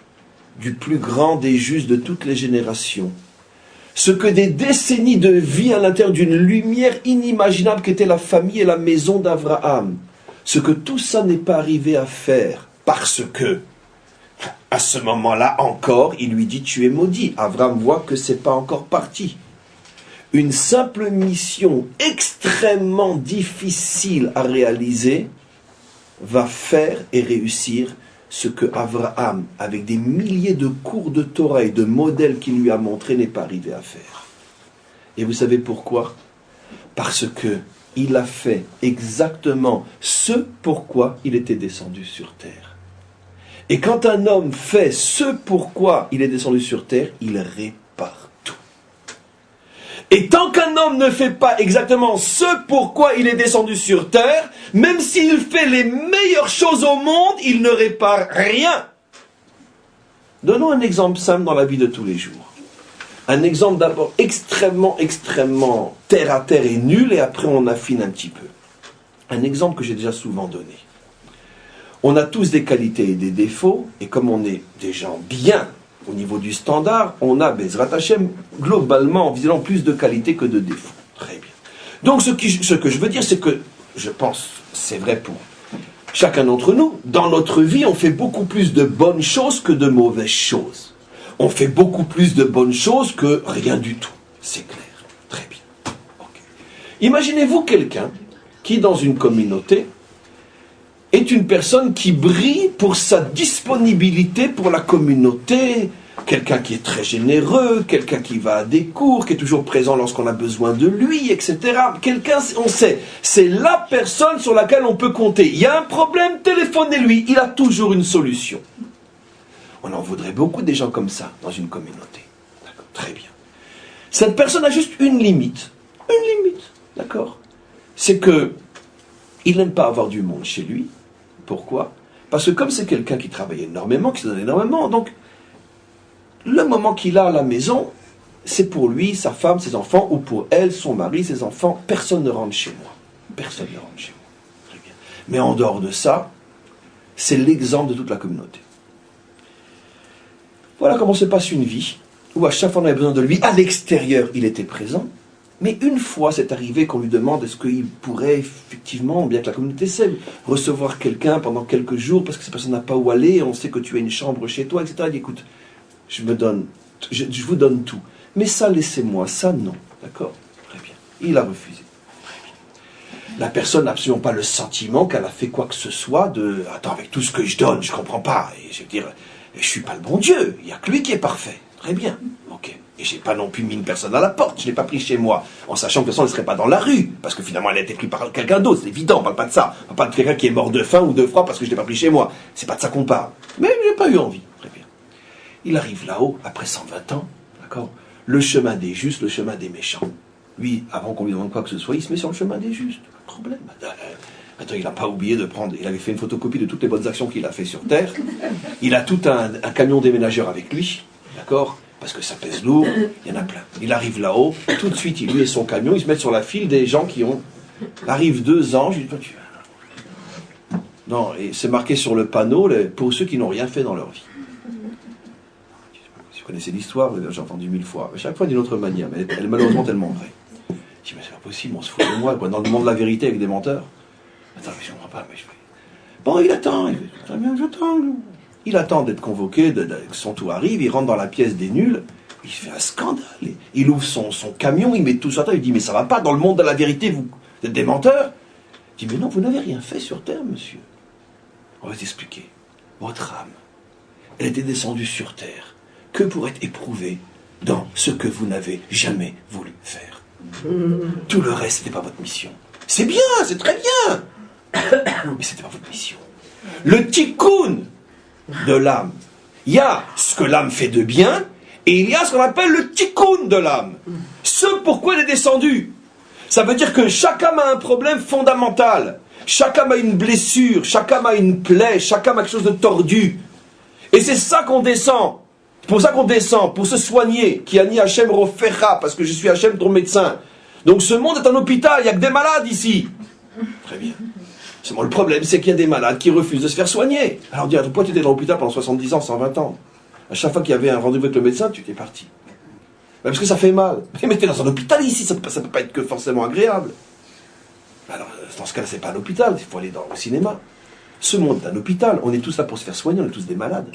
du plus grand des justes de toutes les générations, ce que des décennies de vie à l'intérieur d'une lumière inimaginable qu'était la famille et la maison d'Abraham, ce que tout ça n'est pas arrivé à faire, parce que, à ce moment-là encore, il lui dit « tu es maudit ». Abraham voit que c'est pas encore parti. Une simple mission extrêmement difficile à réaliser va faire et réussir ce que Abraham, avec des milliers de cours de Torah et de modèles qu'il lui a montrés, n'est pas arrivé à faire. Et vous savez pourquoi? Parce que il a fait exactement ce pourquoi il était descendu sur terre. Et quand un homme fait ce pourquoi il est descendu sur terre, il répare tout. Et tant qu'un homme ne fait pas exactement ce pourquoi il est descendu sur terre, même s'il fait les meilleures choses au monde, il ne répare rien. Donnons un exemple simple dans la vie de tous les jours. Un exemple d'abord extrêmement terre à terre et nul, et après on affine un petit peu. Un exemple que j'ai déjà souvent donné. On a tous des qualités et des défauts, et comme on est des gens bien au niveau du standard, on a, Bezrat Hashem, globalement, visiblement plus de qualités que de défauts. Très bien. Donc ce que je veux dire, c'est que, je pense, c'est vrai pour chacun d'entre nous, dans notre vie, on fait beaucoup plus de bonnes choses que de mauvaises choses. On fait beaucoup plus de bonnes choses que rien du tout. C'est clair. Très bien. Okay. Imaginez-vous quelqu'un qui, dans une communauté, est une personne qui brille pour sa disponibilité pour la communauté, quelqu'un qui est très généreux, quelqu'un qui va à des cours, qui est toujours présent lorsqu'on a besoin de lui, etc. Quelqu'un, on sait, c'est la personne sur laquelle on peut compter. Il y a un problème, téléphonez-lui, il a toujours une solution. On en voudrait beaucoup des gens comme ça dans une communauté. D'accord, très bien. Cette personne a juste une limite. Une limite, d'accord? C'est que il n'aime pas avoir du monde chez lui. Pourquoi? Parce que comme c'est quelqu'un qui travaille énormément, qui se donne énormément, donc le moment qu'il a à la maison, c'est pour lui, sa femme, ses enfants, ou pour elle, son mari, ses enfants. Personne ne rentre chez moi. Personne ne rentre chez moi. Très bien. Mais en dehors de ça, c'est l'exemple de toute la communauté. Voilà comment se passe une vie, où à chaque fois on avait besoin de lui, à l'extérieur il était présent, mais une fois c'est arrivé qu'on lui demande est-ce qu'il pourrait effectivement, bien que la communauté sait, recevoir quelqu'un pendant quelques jours, parce que cette personne n'a pas où aller, on sait que tu as une chambre chez toi, etc. Il dit écoute, je vous donne tout, mais ça laissez-moi, ça non, d'accord? Très bien. Il a refusé. Très bien. La personne n'a absolument pas le sentiment qu'elle a fait quoi que ce soit de attends, avec tout ce que je donne, je comprends pas, et je veux dire. Et je ne suis pas le bon Dieu, il n'y a que lui qui est parfait. Très bien, ok. Et je n'ai pas non plus mis une personne à la porte, je ne l'ai pas pris chez moi, en sachant que de toute façon elle ne serait pas dans la rue, parce que finalement elle a été prise par quelqu'un d'autre, c'est évident, on ne parle pas de ça. On ne parle pas de quelqu'un qui est mort de faim ou de froid parce que je ne l'ai pas pris chez moi. C'est pas de ça qu'on parle. Mais je n'ai pas eu envie. Très bien. Il arrive là-haut, après 120 ans, d'accord, le chemin des justes, le chemin des méchants. Lui, avant qu'on lui demande quoi que ce soit, il se met sur le chemin des justes. Pas de problème. Attends, il n'a pas oublié de prendre, il avait fait une photocopie de toutes les bonnes actions qu'il a fait sur Terre. Il a tout un camion déménageur avec lui, d'accord? Parce que ça pèse lourd, il y en a plein. Il arrive là-haut, tout de suite, lui et son camion, ils se mettent sur la file des gens qui ont... Arrivent 2 anges, il dit, non, et c'est marqué sur le panneau, pour ceux qui n'ont rien fait dans leur vie. Si vous connaissez l'histoire, j'ai entendu 1000 fois. À chaque fois d'une autre manière, mais elle est malheureusement tellement vraie. Je dis, mais c'est pas possible, on se fout de moi, quoi, dans le monde de la vérité avec des menteurs. Attends, mais je ne comprends pas. Mais bon, il attend. Très bien, j'attends. Il attend d'être convoqué, que son tour arrive, il rentre dans la pièce des nuls, il fait un scandale. Il ouvre son camion, il met tout sur terre, il dit, mais ça va pas, dans le monde de la vérité, vous êtes des menteurs? Il dit, mais non, vous n'avez rien fait sur terre, monsieur. On va t'expliquer. Votre âme, elle était descendue sur terre que pour être éprouvée dans ce que vous n'avez jamais voulu faire. Tout le reste n'est pas votre mission. C'est bien, c'est très bien. Mais c'était pas votre mission. Le tikkun de l'âme. Il y a ce que l'âme fait de bien, et il y a ce qu'on appelle le tikkun de l'âme. Ce pourquoi elle est descendue. Ça veut dire que chaque âme a un problème fondamental. Chaque âme a une blessure, chaque âme a une plaie, chaque âme a quelque chose de tordu. Et c'est ça qu'on descend. C'est pour ça qu'on descend, pour se soigner. Qui a ni Hachem Rofecha, parce que je suis Hachem ton médecin. Donc ce monde est un hôpital, il n'y a que des malades ici. Très bien. Seulement le problème, c'est qu'il y a des malades qui refusent de se faire soigner. Alors dire, pourquoi tu étais dans l'hôpital pendant 70 ans, 120 ans? À chaque fois qu'il y avait un rendez-vous avec le médecin, tu étais parti. Parce que ça fait mal. Mais tu es dans un hôpital ici, ça ne peut pas être que forcément agréable. Alors, dans ce cas-là, c'est pas un hôpital, il faut aller au cinéma. Ce monde est un hôpital, on est tous là pour se faire soigner, on est tous des malades.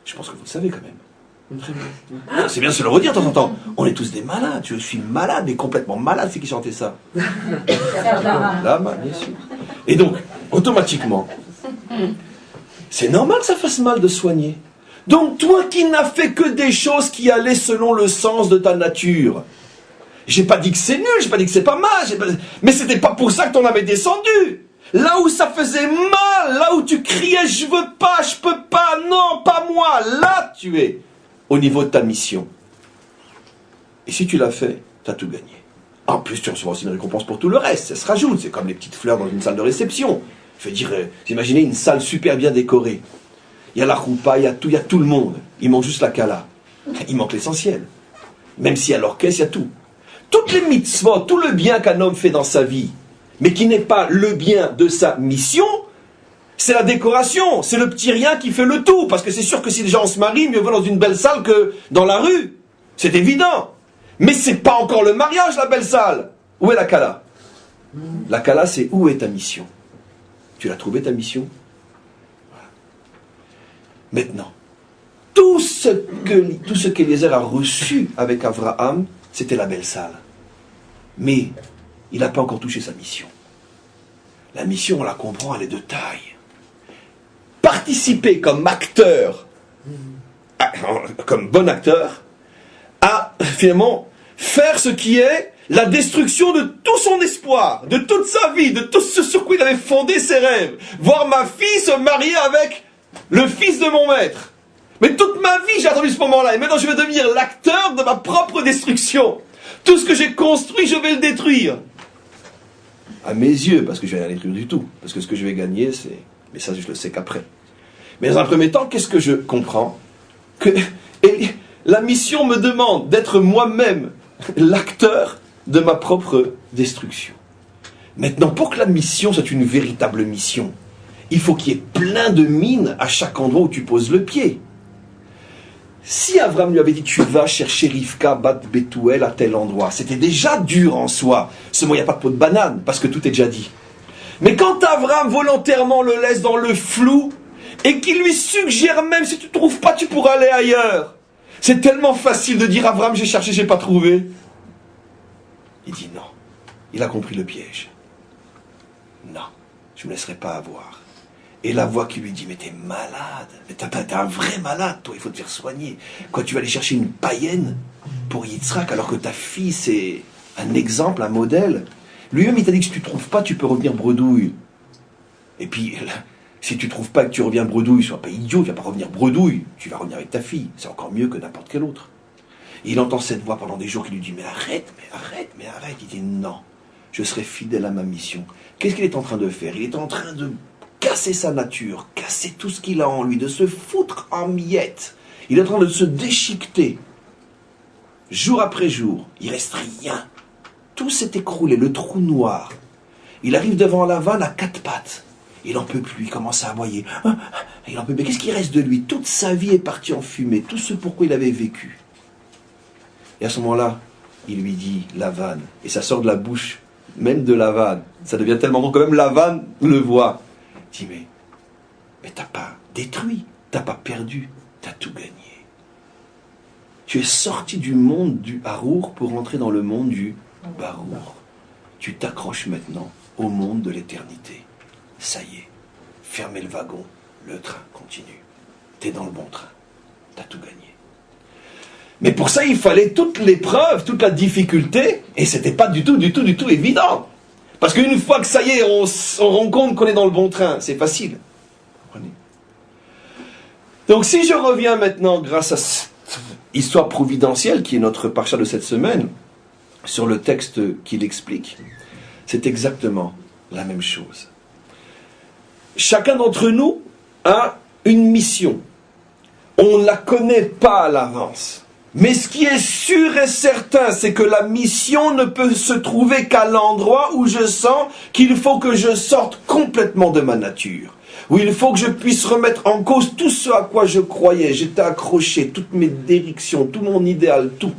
Je pense que vous le savez quand même. Très bien. C'est bien de se le redire de temps en temps. On est tous des malades, je suis malade, mais complètement malade, c'est qui chantait ça? Là, bien sûr. Et donc, automatiquement, c'est normal que ça fasse mal de soigner. Donc, toi qui n'as fait que des choses qui allaient selon le sens de ta nature, J'ai pas dit que c'est nul, j'ai pas dit que c'est pas mal, mais c'était pas pour ça que ton âme est descendue. Là où ça faisait mal, là où tu criais je veux pas, je peux pas, non, pas moi, là tu es au niveau de ta mission. Et si tu l'as fait, tu as tout gagné. En plus, tu recevras aussi une récompense pour tout le reste, ça se rajoute, c'est comme les petites fleurs dans une salle de réception. Je veux dire, vous imaginez une salle super bien décorée. Il y a la roupa, il y a tout le monde. Il manque juste la kala. Il manque l'essentiel. Même s'il y a l'orchestre, il y a tout. Toutes les mitzvot, tout le bien qu'un homme fait dans sa vie, mais qui n'est pas le bien de sa mission, c'est la décoration, c'est le petit rien qui fait le tout. Parce que c'est sûr que si les gens se marient, mieux vaut dans une belle salle que dans la rue. C'est évident. Mais c'est pas encore le mariage, la belle salle. Où est la kala? La kala, c'est où est ta mission? Tu l'as trouvé ta mission? Voilà. Maintenant, tout ce qu'Eliezer a reçu avec Abraham, c'était la belle salle. Mais il n'a pas encore touché sa mission. La mission, on la comprend, elle est de taille. Participer comme acteur, comme bon acteur, à finalement faire ce qui est la destruction de tout son espoir, de toute sa vie, de tout ce sur quoi il avait fondé ses rêves. Voir ma fille se marier avec le fils de mon maître. Mais toute ma vie, j'ai attendu ce moment-là. Et maintenant, je vais devenir l'acteur de ma propre destruction. Tout ce que j'ai construit, je vais le détruire. À mes yeux, parce que je vais rien détruire du tout. Parce que ce que je vais gagner, c'est... Mais ça, je le sais qu'après. Mais dans un premier temps, qu'est-ce que je comprends? Que la mission me demande d'être moi-même l'acteur de ma propre destruction. Maintenant, pour que la mission soit une véritable mission, il faut qu'il y ait plein de mines à chaque endroit où tu poses le pied. Si Abraham lui avait dit tu vas chercher Rivka bat Bethuel à tel endroit, c'était déjà dur en soi. Seulement il n'y a pas de peau de banane, parce que tout est déjà dit. Mais quand Abraham volontairement le laisse dans le flou, et qu'il lui suggère même si tu ne trouves pas, tu pourras aller ailleurs. C'est tellement facile de dire Abraham j'ai cherché, j'ai pas trouvé. Il dit non. Il a compris le piège. Non, je ne me laisserai pas avoir. Et la voix qui lui dit, mais t'es malade, mais t'es un vrai malade, toi, il faut te faire soigner. Quoi, tu vas aller chercher une païenne pour Yitzhak, alors que ta fille, c'est un exemple, un modèle. Lui-même, il t'a dit que si tu ne trouves pas, tu peux revenir bredouille. Et puis, si tu ne trouves pas et que tu reviens bredouille, sois pas idiot, tu vas pas revenir bredouille, tu vas revenir avec ta fille. C'est encore mieux que n'importe quel autre. Et il entend cette voix pendant des jours qui lui dit, mais arrête. Il dit, non, je serai fidèle à ma mission. Qu'est-ce qu'il est en train de faire? Il est en train de casser sa nature, casser tout ce qu'il a en lui, de se foutre en miettes. Il est en train de se déchiqueter. Jour après jour, il reste rien. Tout s'est écroulé, le trou noir. Il arrive devant Lavan à quatre pattes. Il n'en peut plus, il commence à aboyer. Il en peut plus. Qu'est-ce qui reste de lui? Toute sa vie est partie en fumée, tout ce pourquoi il avait vécu. Et à ce moment-là, il lui dit Lavan, et ça sort de la bouche même de Lavan. Ça devient tellement bon que même Lavan le voit. Il dit, mais t'as pas détruit, t'as pas perdu, t'as tout gagné. Tu es sorti du monde du Harour pour entrer dans le monde du Barour. Tu t'accroches maintenant au monde de l'éternité. Ça y est, fermez le wagon, le train continue. T'es dans le bon train, t'as tout gagné. Mais pour ça, il fallait toute l'épreuve, toute la difficulté, et c'était pas du tout évident. Parce qu'une fois que ça y est, on rend compte qu'on est dans le bon train, c'est facile. Comprenez? Donc si je reviens maintenant, grâce à cette histoire providentielle, qui est notre parcha de cette semaine, sur le texte qu'il explique, c'est exactement la même chose. Chacun d'entre nous a une mission. On ne la connaît pas à l'avance. Mais ce qui est sûr et certain, c'est que la mission ne peut se trouver qu'à l'endroit où je sens qu'il faut que je sorte complètement de ma nature. Où il faut que je puisse remettre en cause tout ce à quoi je croyais. J'étais accroché, toutes mes directions, tout mon idéal, tout.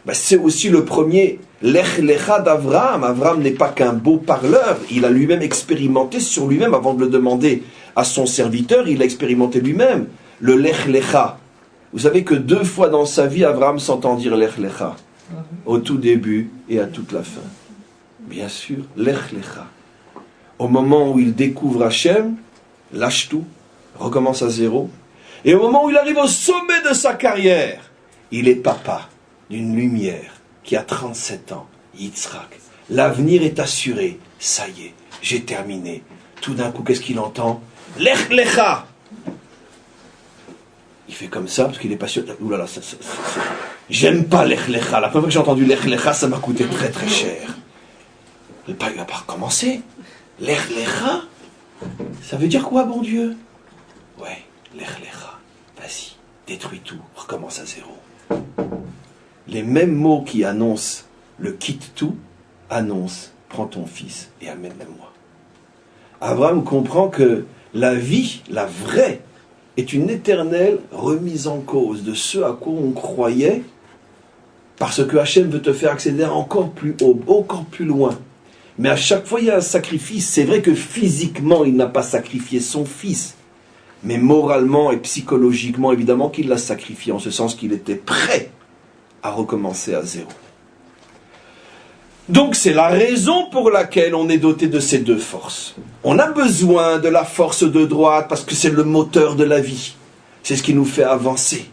Ben, c'est aussi le premier Lech Lecha d'Avraham. Avraham n'est pas qu'un beau parleur. Il a lui-même expérimenté sur lui-même avant de le demander à son serviteur. Il a expérimenté lui-même le Lech Lecha. Vous savez que 2 fois dans sa vie, Abraham s'entend dire Lech Lecha. Au tout début et à toute la fin. Bien sûr, Lech Lecha. Au moment où il découvre Hachem, lâche tout, recommence à zéro. Et au moment où il arrive au sommet de sa carrière, il est papa d'une lumière qui a 37 ans, Yitzhak. L'avenir est assuré. Ça y est, j'ai terminé. Tout d'un coup, qu'est-ce qu'il entend? Lech lecha. Il fait comme ça parce qu'il est passionné. Ouh là là, j'aime pas Lech lecha. La première fois que j'ai entendu Lech lecha, ça m'a coûté très très cher. Le père va pas recommencer. Lech lecha, ça veut dire quoi, bon Dieu? Ouais, Lech lecha. Vas-y, détruis tout, recommence à zéro. Les mêmes mots qui annoncent le quitte tout, annoncent prends ton fils et amène-le-moi. Abraham comprend que la vie, la vraie, est une éternelle remise en cause de ce à quoi on croyait, parce que Hachem veut te faire accéder encore plus haut, encore plus loin. Mais à chaque fois, il y a un sacrifice. C'est vrai que physiquement, il n'a pas sacrifié son fils, mais moralement et psychologiquement, évidemment qu'il l'a sacrifié, en ce sens qu'il était prêt à recommencer à zéro. Donc c'est la raison pour laquelle on est doté de ces deux forces. On a besoin de la force de droite parce que c'est le moteur de la vie. C'est ce qui nous fait avancer.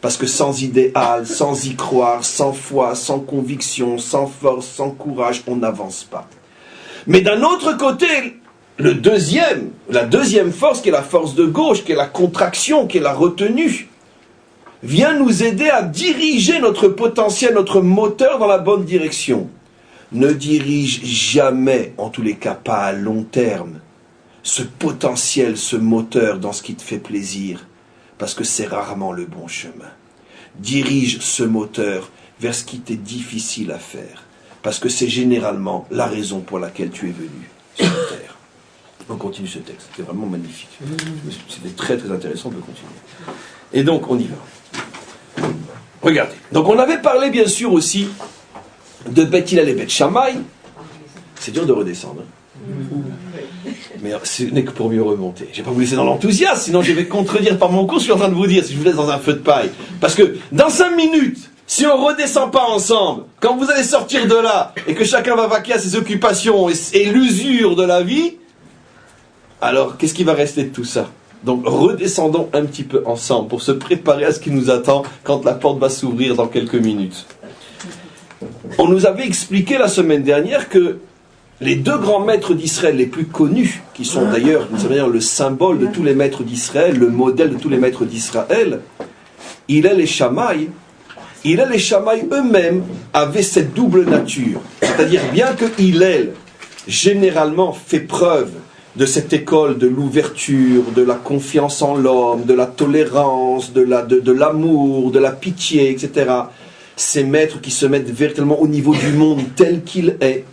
Parce que sans idéal, sans y croire, sans foi, sans conviction, sans force, sans courage, on n'avance pas. Mais d'un autre côté, la deuxième force, qui est la force de gauche, qui est la contraction, qui est la retenue, vient nous aider à diriger notre potentiel, notre moteur dans la bonne direction. Ne dirige jamais, en tous les cas pas à long terme, ce potentiel, ce moteur dans ce qui te fait plaisir, parce que c'est rarement le bon chemin. Dirige ce moteur vers ce qui t'est difficile à faire, parce que c'est généralement la raison pour laquelle tu es venu sur terre. On continue ce texte, c'était vraiment magnifique. C'était très très intéressant, on peut continuer. Et donc on y va. Regardez, donc on avait parlé bien sûr aussi de Beth Hillel et Beth Shammai. C'est dur de redescendre. Mais ce n'est que pour mieux remonter. Je ne vais pas vous laisser dans l'enthousiasme, sinon je vais contredire par mon cours ce que je suis en train de vous dire, si je vous laisse dans un feu de paille. Parce que dans 5 minutes, si on ne redescend pas ensemble, quand vous allez sortir de là, et que chacun va vaquer à ses occupations et l'usure de la vie, alors qu'est-ce qui va rester de tout ça? Donc redescendons un petit peu ensemble pour se préparer à ce qui nous attend quand la porte va s'ouvrir dans quelques minutes. On nous avait expliqué la semaine dernière que les deux grands maîtres d'Israël les plus connus, qui sont d'ailleurs le symbole de tous les maîtres d'Israël, le modèle de tous les maîtres d'Israël, Hillel et Shammai eux-mêmes avaient cette double nature. C'est-à-dire, bien que Hillel, généralement, fait preuve de cette école de l'ouverture, de la confiance en l'homme, de la tolérance, de l'amour, de la pitié, etc., ces maîtres qui se mettent véritablement au niveau du monde tel qu'il est.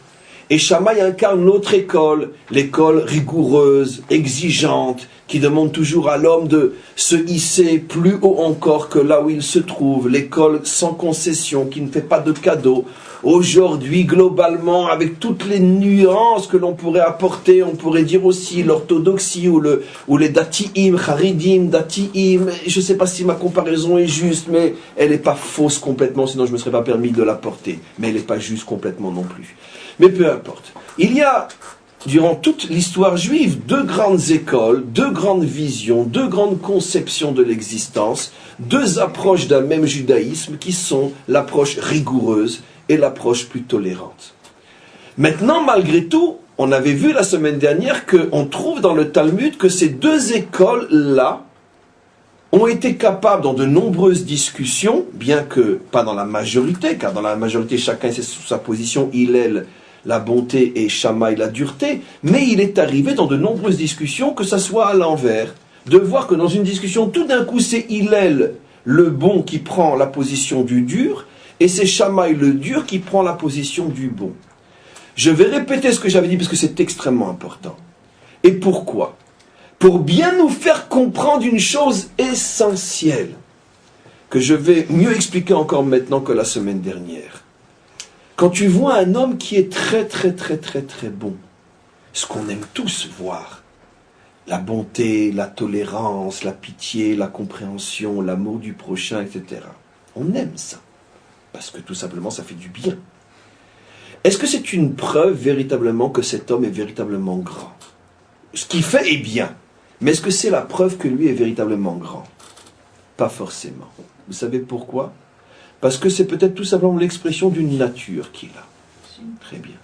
Et Shammai incarne l'autre école, l'école rigoureuse, exigeante, qui demande toujours à l'homme de se hisser plus haut encore que là où il se trouve, l'école sans concession, qui ne fait pas de cadeaux. Aujourd'hui, globalement, avec toutes les nuances que l'on pourrait apporter, on pourrait dire aussi l'orthodoxie ou les dati'im, charidim, dati'im. Je ne sais pas si ma comparaison est juste, mais elle n'est pas fausse complètement, sinon je ne me serais pas permis de la porter. Mais elle n'est pas juste complètement non plus. Mais peu importe. Il y a, durant toute l'histoire juive, deux grandes écoles, deux grandes visions, deux grandes conceptions de l'existence, deux approches d'un même judaïsme qui sont l'approche rigoureuse et l'approche plus tolérante. Maintenant, malgré tout, on avait vu la semaine dernière qu'on trouve dans le Talmud que ces deux écoles-là ont été capables, dans de nombreuses discussions, bien que pas dans la majorité, car dans la majorité, chacun est sous sa position, Hillel, la bonté, et Shammai, la dureté, mais il est arrivé dans de nombreuses discussions que ça soit à l'envers, de voir que dans une discussion, tout d'un coup, c'est Hillel, le bon, qui prend la position du dur, et c'est Shammai, le dur, qui prend la position du bon. Je vais répéter ce que j'avais dit, parce que c'est extrêmement important. Et pourquoi? Pour bien nous faire comprendre une chose essentielle, que je vais mieux expliquer encore maintenant que la semaine dernière. Quand tu vois un homme qui est très très très très très bon, ce qu'on aime tous voir, la bonté, la tolérance, la pitié, la compréhension, l'amour du prochain, etc. On aime ça, parce que tout simplement ça fait du bien. Est-ce que c'est une preuve véritablement que cet homme est véritablement grand? Ce qu'il fait est bien, mais est-ce que c'est la preuve que lui est véritablement grand? Pas forcément. Vous savez pourquoi? Parce que c'est peut-être tout simplement l'expression d'une nature qu'il a. Très bien.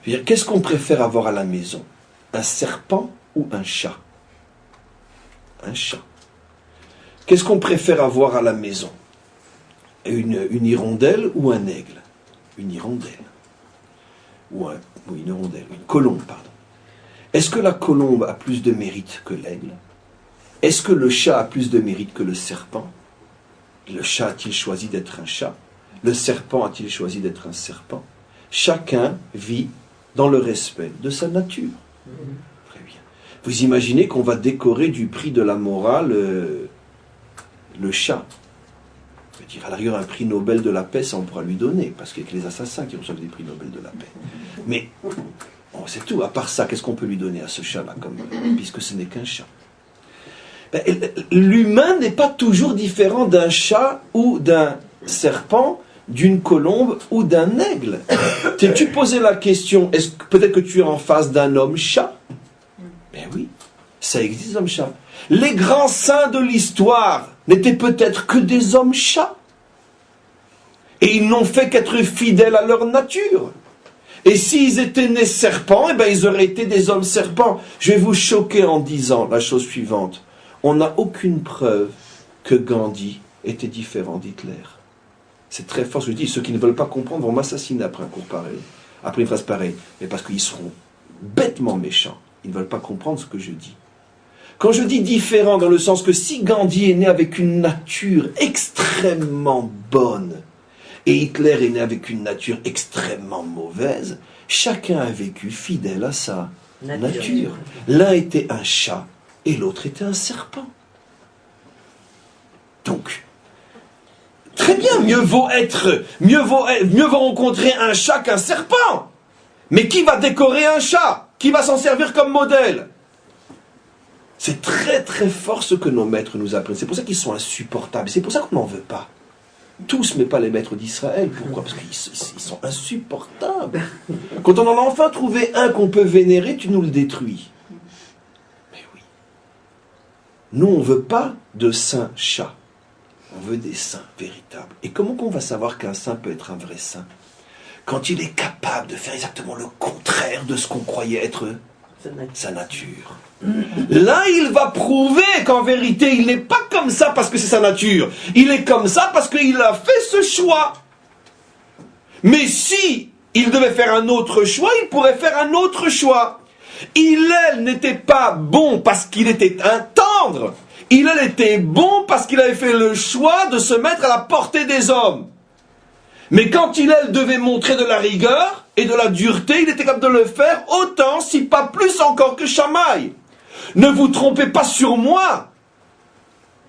Je veux dire, qu'est-ce qu'on préfère avoir à la maison? Un serpent ou un chat? Un chat. Qu'est-ce qu'on préfère avoir à la maison? Une hirondelle ou un aigle? Une hirondelle. Une hirondelle, une colombe, pardon. Est-ce que la colombe a plus de mérite que l'aigle? Est-ce que le chat a plus de mérite que le serpent? Le chat a-t-il choisi d'être un chat? Le serpent a-t-il choisi d'être un serpent? Chacun vit dans le respect de sa nature. Très bien. Vous imaginez qu'on va décorer du prix de la morale le chat? Je veux dire, à la rigueur, un prix Nobel de la paix, ça on pourra lui donner, parce qu'il y a que les assassins qui reçoivent des prix Nobel de la paix. Mais bon, c'est tout. À part ça, qu'est-ce qu'on peut lui donner à ce chat-là, puisque ce n'est qu'un chat? L'humain n'est pas toujours différent d'un chat ou d'un serpent, d'une colombe ou d'un aigle. T'es-tu posé la question, peut-être que tu es en face d'un homme-chat? Ben oui, ça existe, les hommes-chats. Les grands saints de l'histoire n'étaient peut-être que des hommes-chats. Et ils n'ont fait qu'être fidèles à leur nature. Et s'ils étaient nés serpents, eh ben ils auraient été des hommes serpents. Je vais vous choquer en disant la chose suivante. On n'a aucune preuve que Gandhi était différent d'Hitler. C'est très fort ce que je dis. Ceux qui ne veulent pas comprendre vont m'assassiner après un cours pareil, après une phrase pareille. Mais parce qu'ils seront bêtement méchants. Ils ne veulent pas comprendre ce que je dis. Quand je dis différent, dans le sens que si Gandhi est né avec une nature extrêmement bonne, et Hitler est né avec une nature extrêmement mauvaise, chacun a vécu fidèle à sa nature. L'un était un chat, et l'autre était un serpent. Donc, très bien, mieux vaut rencontrer un chat qu'un serpent. Mais qui va décorer un chat? Qui va s'en servir comme modèle? C'est très très fort ce que nos maîtres nous apprennent. C'est pour ça qu'ils sont insupportables. C'est pour ça qu'on n'en veut pas. Tous, mais pas les maîtres d'Israël. Pourquoi? Parce qu'ils sont insupportables. Quand on en a enfin trouvé un qu'on peut vénérer, tu nous le détruis. Mais oui. Nous, on ne veut pas de saints chats. On veut des saints véritables. Et comment qu'on va savoir qu'un saint peut être un vrai saint? Quand il est capable de faire exactement le contraire de ce qu'on croyait être sa nature. Là, il va prouver qu'en vérité, il n'est pas comme ça parce que c'est sa nature. Il est comme ça parce qu'il a fait ce choix. Mais si il devait faire un autre choix, il pourrait faire un autre choix. Hillel n'était pas bon parce qu'il était un tendre. Hillel était bon parce qu'il avait fait le choix de se mettre à la portée des hommes. Mais quand Hillel devait montrer de la rigueur et de la dureté, il était capable de le faire autant, si pas plus encore que Shammai. Ne vous trompez pas sur moi.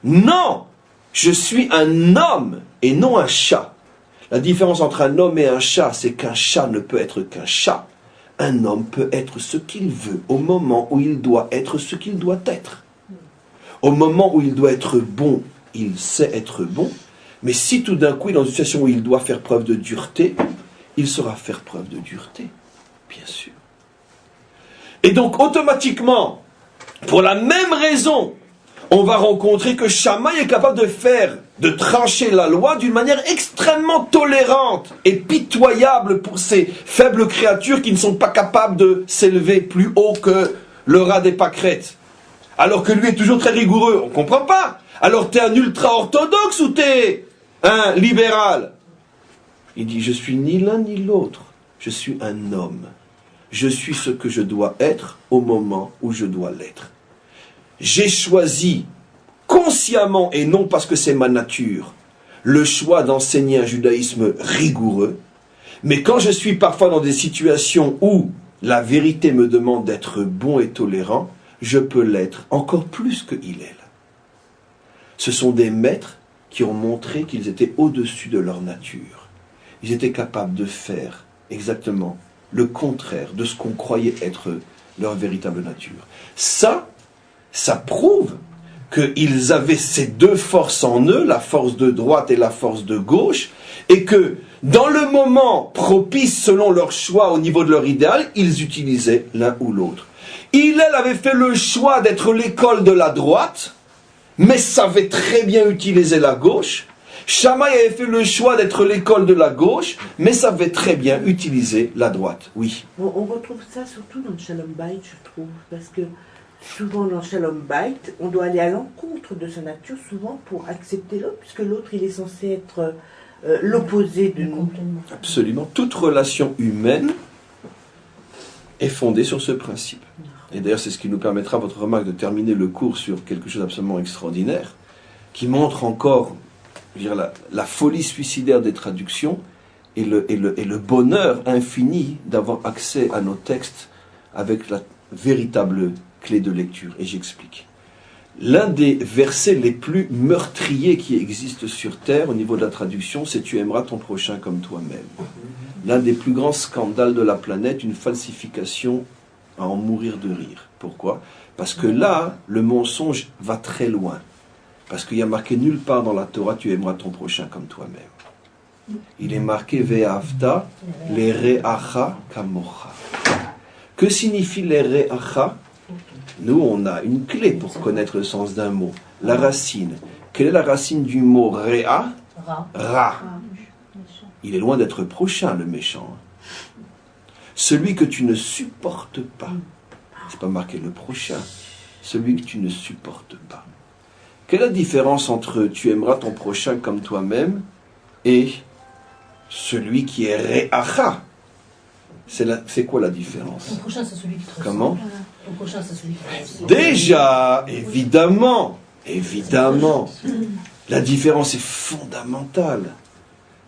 Non, je suis un homme et non un chat. La différence entre un homme et un chat, c'est qu'un chat ne peut être qu'un chat. Un homme peut être ce qu'il veut au moment où il doit être ce qu'il doit être. Au moment où il doit être bon, il sait être bon. Mais si tout d'un coup il est dans une situation où il doit faire preuve de dureté, il saura faire preuve de dureté, bien sûr. Et donc automatiquement, pour la même raison, on va rencontrer que Shammai est capable de trancher la loi d'une manière extrêmement tolérante et pitoyable pour ces faibles créatures qui ne sont pas capables de s'élever plus haut que le rat des pâquerettes. Alors que lui est toujours très rigoureux, on ne comprend pas. Alors t'es un ultra-orthodoxe ou t'es un libéral? Il dit, je suis ni l'un ni l'autre, je suis un homme. Je suis ce que je dois être au moment où je dois l'être. J'ai choisi consciemment, et non parce que c'est ma nature, le choix d'enseigner un judaïsme rigoureux, mais quand je suis parfois dans des situations où la vérité me demande d'être bon et tolérant, je peux l'être encore plus que Hillel. Ce sont des maîtres qui ont montré qu'ils étaient au-dessus de leur nature. Ils étaient capables de faire exactement le contraire de ce qu'on croyait être leur véritable nature. Ça prouve qu'ils avaient ces deux forces en eux, la force de droite et la force de gauche, et que dans le moment propice selon leur choix au niveau de leur idéal, ils utilisaient l'un ou l'autre. Hillel avait fait le choix d'être l'école de la droite, mais savait très bien utiliser la gauche, Shammai avait fait le choix d'être l'école de la gauche, mais savait très bien utiliser la droite. Oui. On retrouve ça surtout dans le Shalom Bayit, je trouve, parce que souvent dans le Shalom Bayit, on doit aller à l'encontre de sa nature, souvent pour accepter l'autre, puisque l'autre, il est censé être l'opposé de nous. Absolument. Toute relation humaine est fondée sur ce principe. Et d'ailleurs, c'est ce qui nous permettra, votre remarque, de terminer le cours sur quelque chose d'absolument extraordinaire, qui montre encore, je veux dire, la folie suicidaire des traductions et le bonheur infini d'avoir accès à nos textes avec la véritable clé de lecture. Et j'explique. L'un des versets les plus meurtriers qui existent sur Terre au niveau de la traduction, c'est « Tu aimeras ton prochain comme toi-même ». L'un des plus grands scandales de la planète, une falsification à en mourir de rire. Pourquoi? Parce que là, le mensonge va très loin. Parce qu'il y a marqué nulle part dans la Torah, tu aimeras ton prochain comme toi-même. Il est marqué Ve'afta le're'acha kamocha. Que signifie le're'acha? Nous, on a une clé pour connaître le sens d'un mot. La racine. Quelle est la racine du mot re'a? Ra. Il est loin d'être prochain, le méchant. Celui que tu ne supportes pas. C'est pas marqué le prochain. Celui que tu ne supportes pas. Quelle est la différence entre tu aimeras ton prochain comme toi-même et celui qui est re'acha? C'est quoi la différence? Ton prochain, c'est celui qui te ressemble. Comment? Ton prochain, c'est celui qui te ressemble. Déjà, évidemment, la différence est fondamentale.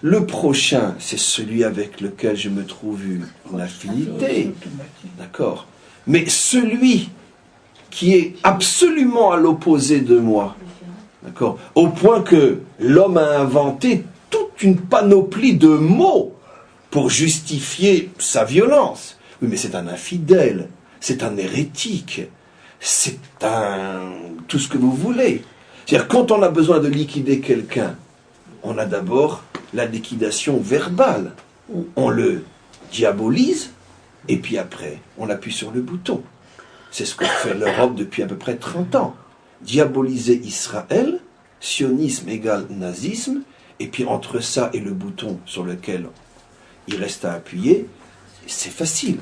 Le prochain, c'est celui avec lequel je me trouve une affinité. D'accord? Mais celui qui est absolument à l'opposé de moi, d'accord? Au point que l'homme a inventé toute une panoplie de mots pour justifier sa violence. Oui, mais c'est un infidèle, c'est un hérétique, c'est un... tout ce que vous voulez. C'est-à-dire, quand on a besoin de liquider quelqu'un, on a d'abord la liquidation verbale. On le diabolise, et puis après, on appuie sur le bouton. C'est ce que fait l'Europe depuis à peu près 30 ans. Diaboliser Israël, sionisme égale nazisme, et puis entre ça et le bouton sur lequel il reste à appuyer, c'est facile.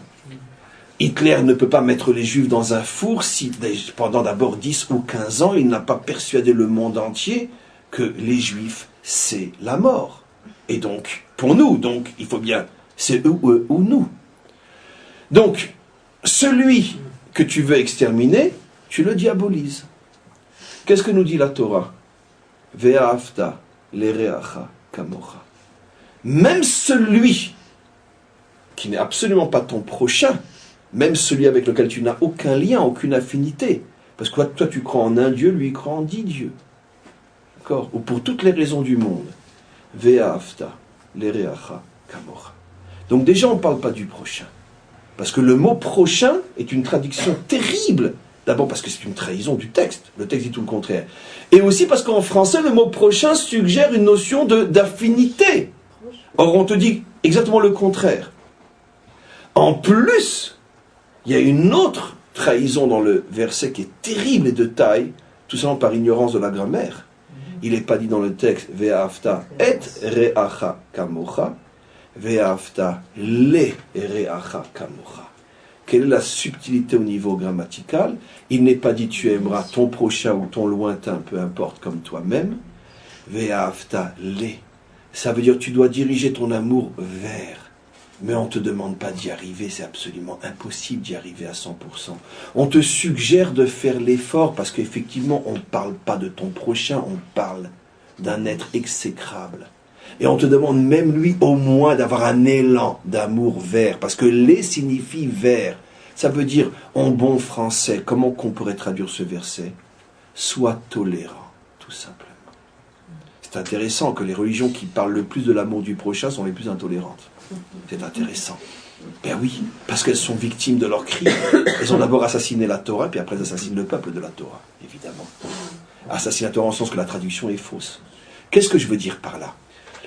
Hitler ne peut pas mettre les Juifs dans un four si pendant d'abord 10 ou 15 ans, il n'a pas persuadé le monde entier que les Juifs, c'est la mort. Et donc, pour nous, donc, il faut bien, c'est eux ou nous. Donc, celui que tu veux exterminer, tu le diabolises. Qu'est-ce que nous dit la Torah? Ve'afta le're'acha kamocha. Même celui qui n'est absolument pas ton prochain, même celui avec lequel tu n'as aucun lien, aucune affinité, parce que toi tu crois en un Dieu, lui il croit en 10 dieux. D'accord? Ou pour toutes les raisons du monde. Ve'afta le're'acha kamocha. Donc déjà on ne parle pas du prochain. Parce que le mot prochain est une traduction terrible. D'abord parce que c'est une trahison du texte. Le texte dit tout le contraire. Et aussi parce qu'en français, le mot prochain suggère une notion d'affinité. Or, on te dit exactement le contraire. En plus, il y a une autre trahison dans le verset qui est terrible et de taille, tout simplement par ignorance de la grammaire. Il n'est pas dit dans le texte « Ve'afta et re'acha kamocha » Ve'afta le re'acha kamocha. Quelle est la subtilité au niveau grammatical? Il n'est pas dit tu aimeras ton prochain ou ton lointain, peu importe, comme toi-même. Ve'afta le. Ça veut dire tu dois diriger ton amour vers. Mais on ne te demande pas d'y arriver, c'est absolument impossible d'y arriver à 100%. On te suggère de faire l'effort parce qu'effectivement, on ne parle pas de ton prochain, on parle d'un être exécrable. Et on te demande même lui au moins d'avoir un élan d'amour vers, parce que les signifie vers. Ça veut dire, en bon français, comment qu'on pourrait traduire ce verset? Sois tolérant, tout simplement. C'est intéressant que les religions qui parlent le plus de l'amour du prochain sont les plus intolérantes. C'est intéressant. Ben oui, parce qu'elles sont victimes de leurs crimes. Elles ont d'abord assassiné la Torah, puis après elles assassinent le peuple de la Torah, évidemment. Assassinent la Torah en sens que la traduction est fausse. Qu'est-ce que je veux dire par là?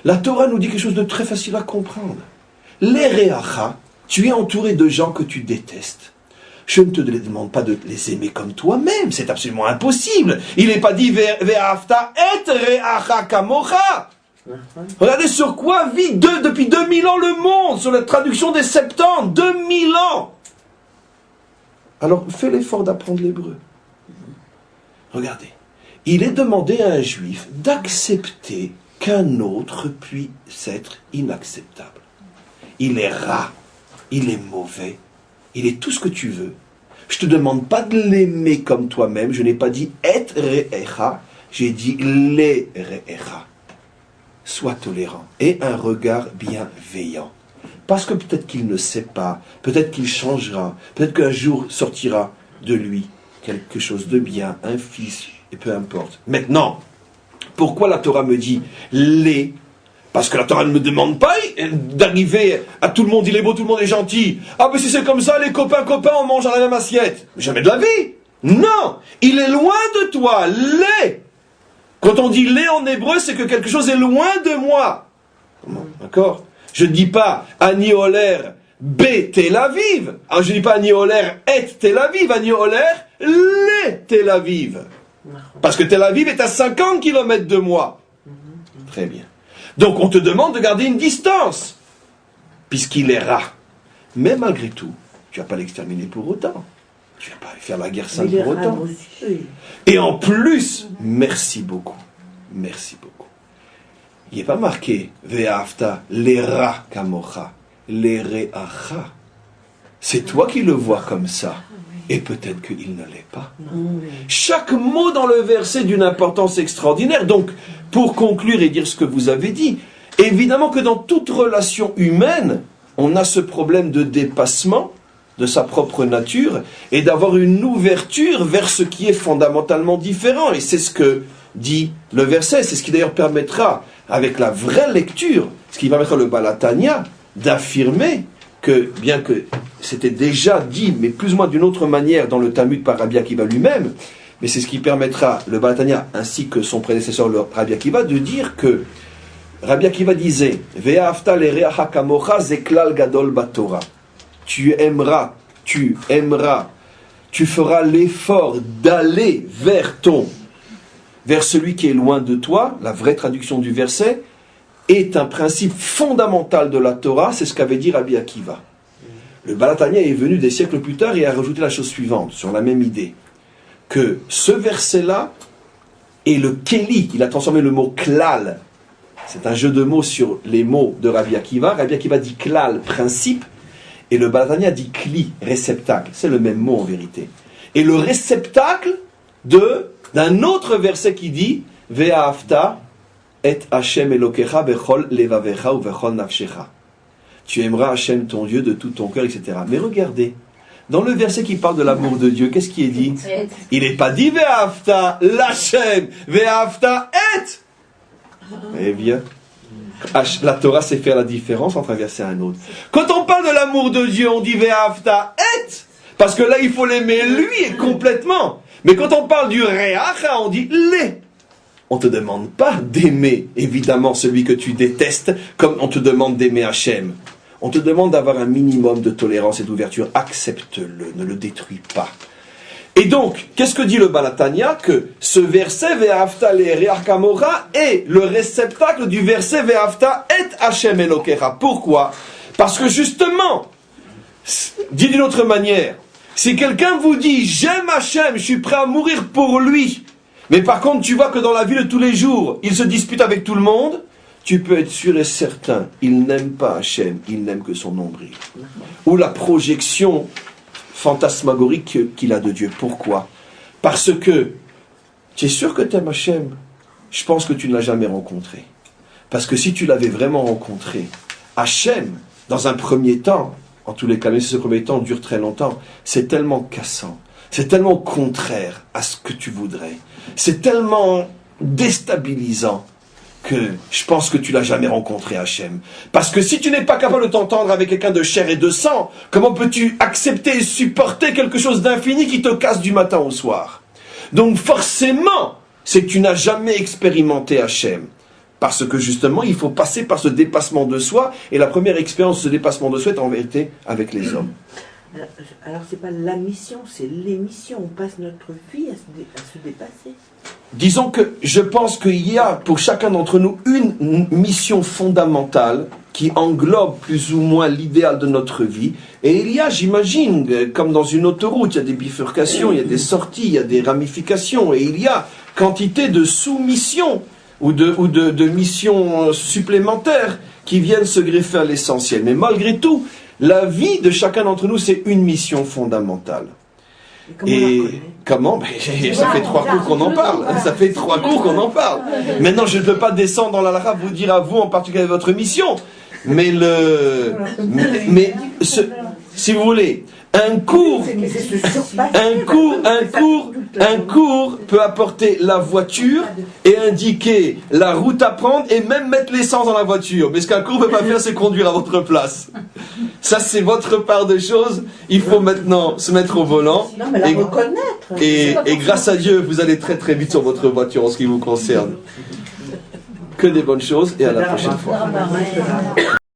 La Torah nous dit quelque chose de très facile à comprendre. Les re'acha, tu es entouré de gens que tu détestes. Je ne te demande pas de les aimer comme toi-même, c'est absolument impossible. Il n'est pas dit ve'ahavta et re'acha kamocha. Regardez sur quoi vit depuis 2000 ans le monde, sur la traduction des 70, 2000 ans. Alors fais l'effort d'apprendre l'hébreu. Regardez, il est demandé à un juif d'accepter qu'un autre puisse être inacceptable. Il est rat, il est mauvais, il est tout ce que tu veux. Je ne te demande pas de l'aimer comme toi-même, je n'ai pas dit et re'echa, j'ai dit le re'echa. Sois tolérant et un regard bienveillant. Parce que peut-être qu'il ne sait pas, peut-être qu'il changera, peut-être qu'un jour sortira de lui quelque chose de bien, un fils, et peu importe. Maintenant, pourquoi la Torah me dit les? Parce que la Torah ne me demande pas d'arriver à tout le monde, il est beau, tout le monde est gentil. Ah mais si c'est comme ça, les copains, on mange dans la même assiette. Jamais de la vie. Non, il est loin de toi, les. Quand on dit les en hébreu, c'est que quelque chose est loin de moi. D'accord? Je ne dis pas Ani Oler B Tel Aviv. Je ne dis pas Ani Oler et Tel Aviv, Ani Oler les Tel Aviv. Parce que Tel Aviv est à 50 km de moi. Très bien. Donc on te demande de garder une distance, puisqu'il est rat. Mais malgré tout, tu ne vas pas l'exterminer pour autant. Tu ne vas pas faire la guerre sainte pour autant. Et en plus, merci beaucoup. Merci beaucoup. Il n'est pas marqué Ve'afta l'era kamocha, l'ereacha. C'est toi qui le vois comme ça. Et peut-être qu'il ne l'est pas. Chaque mot dans le verset est d'une importance extraordinaire. Donc, pour conclure et dire ce que vous avez dit, évidemment que dans toute relation humaine, on a ce problème de dépassement de sa propre nature et d'avoir une ouverture vers ce qui est fondamentalement différent. Et c'est ce que dit le verset. C'est ce qui d'ailleurs permettra, avec la vraie lecture, ce qui permettra le Baal HaTanya d'affirmer que, bien que c'était déjà dit, mais plus ou moins d'une autre manière dans le Talmud par Rabbi Akiva lui-même, mais c'est ce qui permettra le Baal HaTanya ainsi que son prédécesseur le Rabbi Akiva de dire que Rabbi Akiva disait Ve'afta l'ereacha kamocha zeklal gadol batorah. Tu aimeras, tu feras l'effort d'aller vers celui qui est loin de toi. La vraie traduction du verset est un principe fondamental de la Torah, c'est ce qu'avait dit Rabbi Akiva. Le Baal HaTanya est venu des siècles plus tard et a rajouté la chose suivante, sur la même idée, que ce verset-là est le Keli, il a transformé le mot klal, c'est un jeu de mots sur les mots de Rabbi Akiva. Rabbi Akiva dit klal, principe, et le Baal HaTanya dit kli, réceptacle, c'est le même mot en vérité. Et le réceptacle d'un autre verset qui dit Ve'ahavta et Hashem Elokecha bechol levavecha ou bechol nafshecha. Tu aimeras Hashem ton Dieu de tout ton cœur, etc. Mais regardez, dans le verset qui parle de l'amour de Dieu, qu'est-ce qui est dit? Il n'est pas dit Ve'ahavta l'Hashem, Ve'ahavta et. Eh bien, la Torah sait faire la différence entre un verset et un autre. Quand on parle de l'amour de Dieu, on dit Ve'ahavta et, parce que là il faut l'aimer lui et complètement. Mais quand on parle du Re'acha, on dit les. On ne te demande pas d'aimer, évidemment, celui que tu détestes, comme on te demande d'aimer Hachem. On te demande d'avoir un minimum de tolérance et d'ouverture. Accepte-le, ne le détruis pas. Et donc, qu'est-ce que dit le Baal HaTanya? Que ce verset, Ve'ahavta l'ereacha kamocha, est le réceptacle du verset Ve'ahavta et Hachem Elokecha. Pourquoi? Parce que justement, dit d'une autre manière, si quelqu'un vous dit « J'aime Hachem, je suis prêt à mourir pour lui », mais par contre, tu vois que dans la vie de tous les jours, il se dispute avec tout le monde, tu peux être sûr et certain, il n'aime pas Hachem, il n'aime que son nombril. Ou la projection fantasmagorique qu'il a de Dieu. Pourquoi? Parce que, tu es sûr que tu aimes Hachem? Je pense que tu ne l'as jamais rencontré. Parce que si tu l'avais vraiment rencontré, Hachem, dans un premier temps, en tous les cas, même si ce premier temps dure très longtemps, c'est tellement cassant, c'est tellement contraire à ce que tu voudrais. C'est tellement déstabilisant que je pense que tu l'as jamais rencontré, Hachem. Parce que si tu n'es pas capable de t'entendre avec quelqu'un de chair et de sang, comment peux-tu accepter et supporter quelque chose d'infini qui te casse du matin au soir? Donc forcément, c'est que tu n'as jamais expérimenté Hachem. Parce que justement, il faut passer par ce dépassement de soi, et la première expérience de ce dépassement de soi est en vérité avec les hommes. Alors c'est pas la mission, c'est l'émission. On passe notre vie à se dépasser. Disons que je pense qu'il y a pour chacun d'entre nous une mission fondamentale qui englobe plus ou moins l'idéal de notre vie. Et il y a, j'imagine, comme dans une autoroute, il y a des bifurcations, il y a des sorties, il y a des ramifications, et il y a quantité de sous-missions ou de missions supplémentaires qui viennent se greffer à l'essentiel. Mais malgré tout, la vie de chacun d'entre nous, c'est une mission fondamentale. Et comment ça fait 3 cours qu'on en parle. Ça fait 3 cours qu'on en parle. Maintenant, je ne peux pas descendre dans la lara vous dire à vous en particulier votre mission. Mais si vous voulez, un cours peut apporter la voiture et indiquer la route à prendre et même mettre l'essence dans la voiture. Mais ce qu'un cours ne peut pas faire, c'est conduire à votre place. Ça, c'est votre part de choses. Il faut maintenant se mettre au volant. Non, mais la reconnaître. Et grâce à Dieu, vous allez très très vite sur votre voiture en ce qui vous concerne. Que des bonnes choses et à la prochaine fois.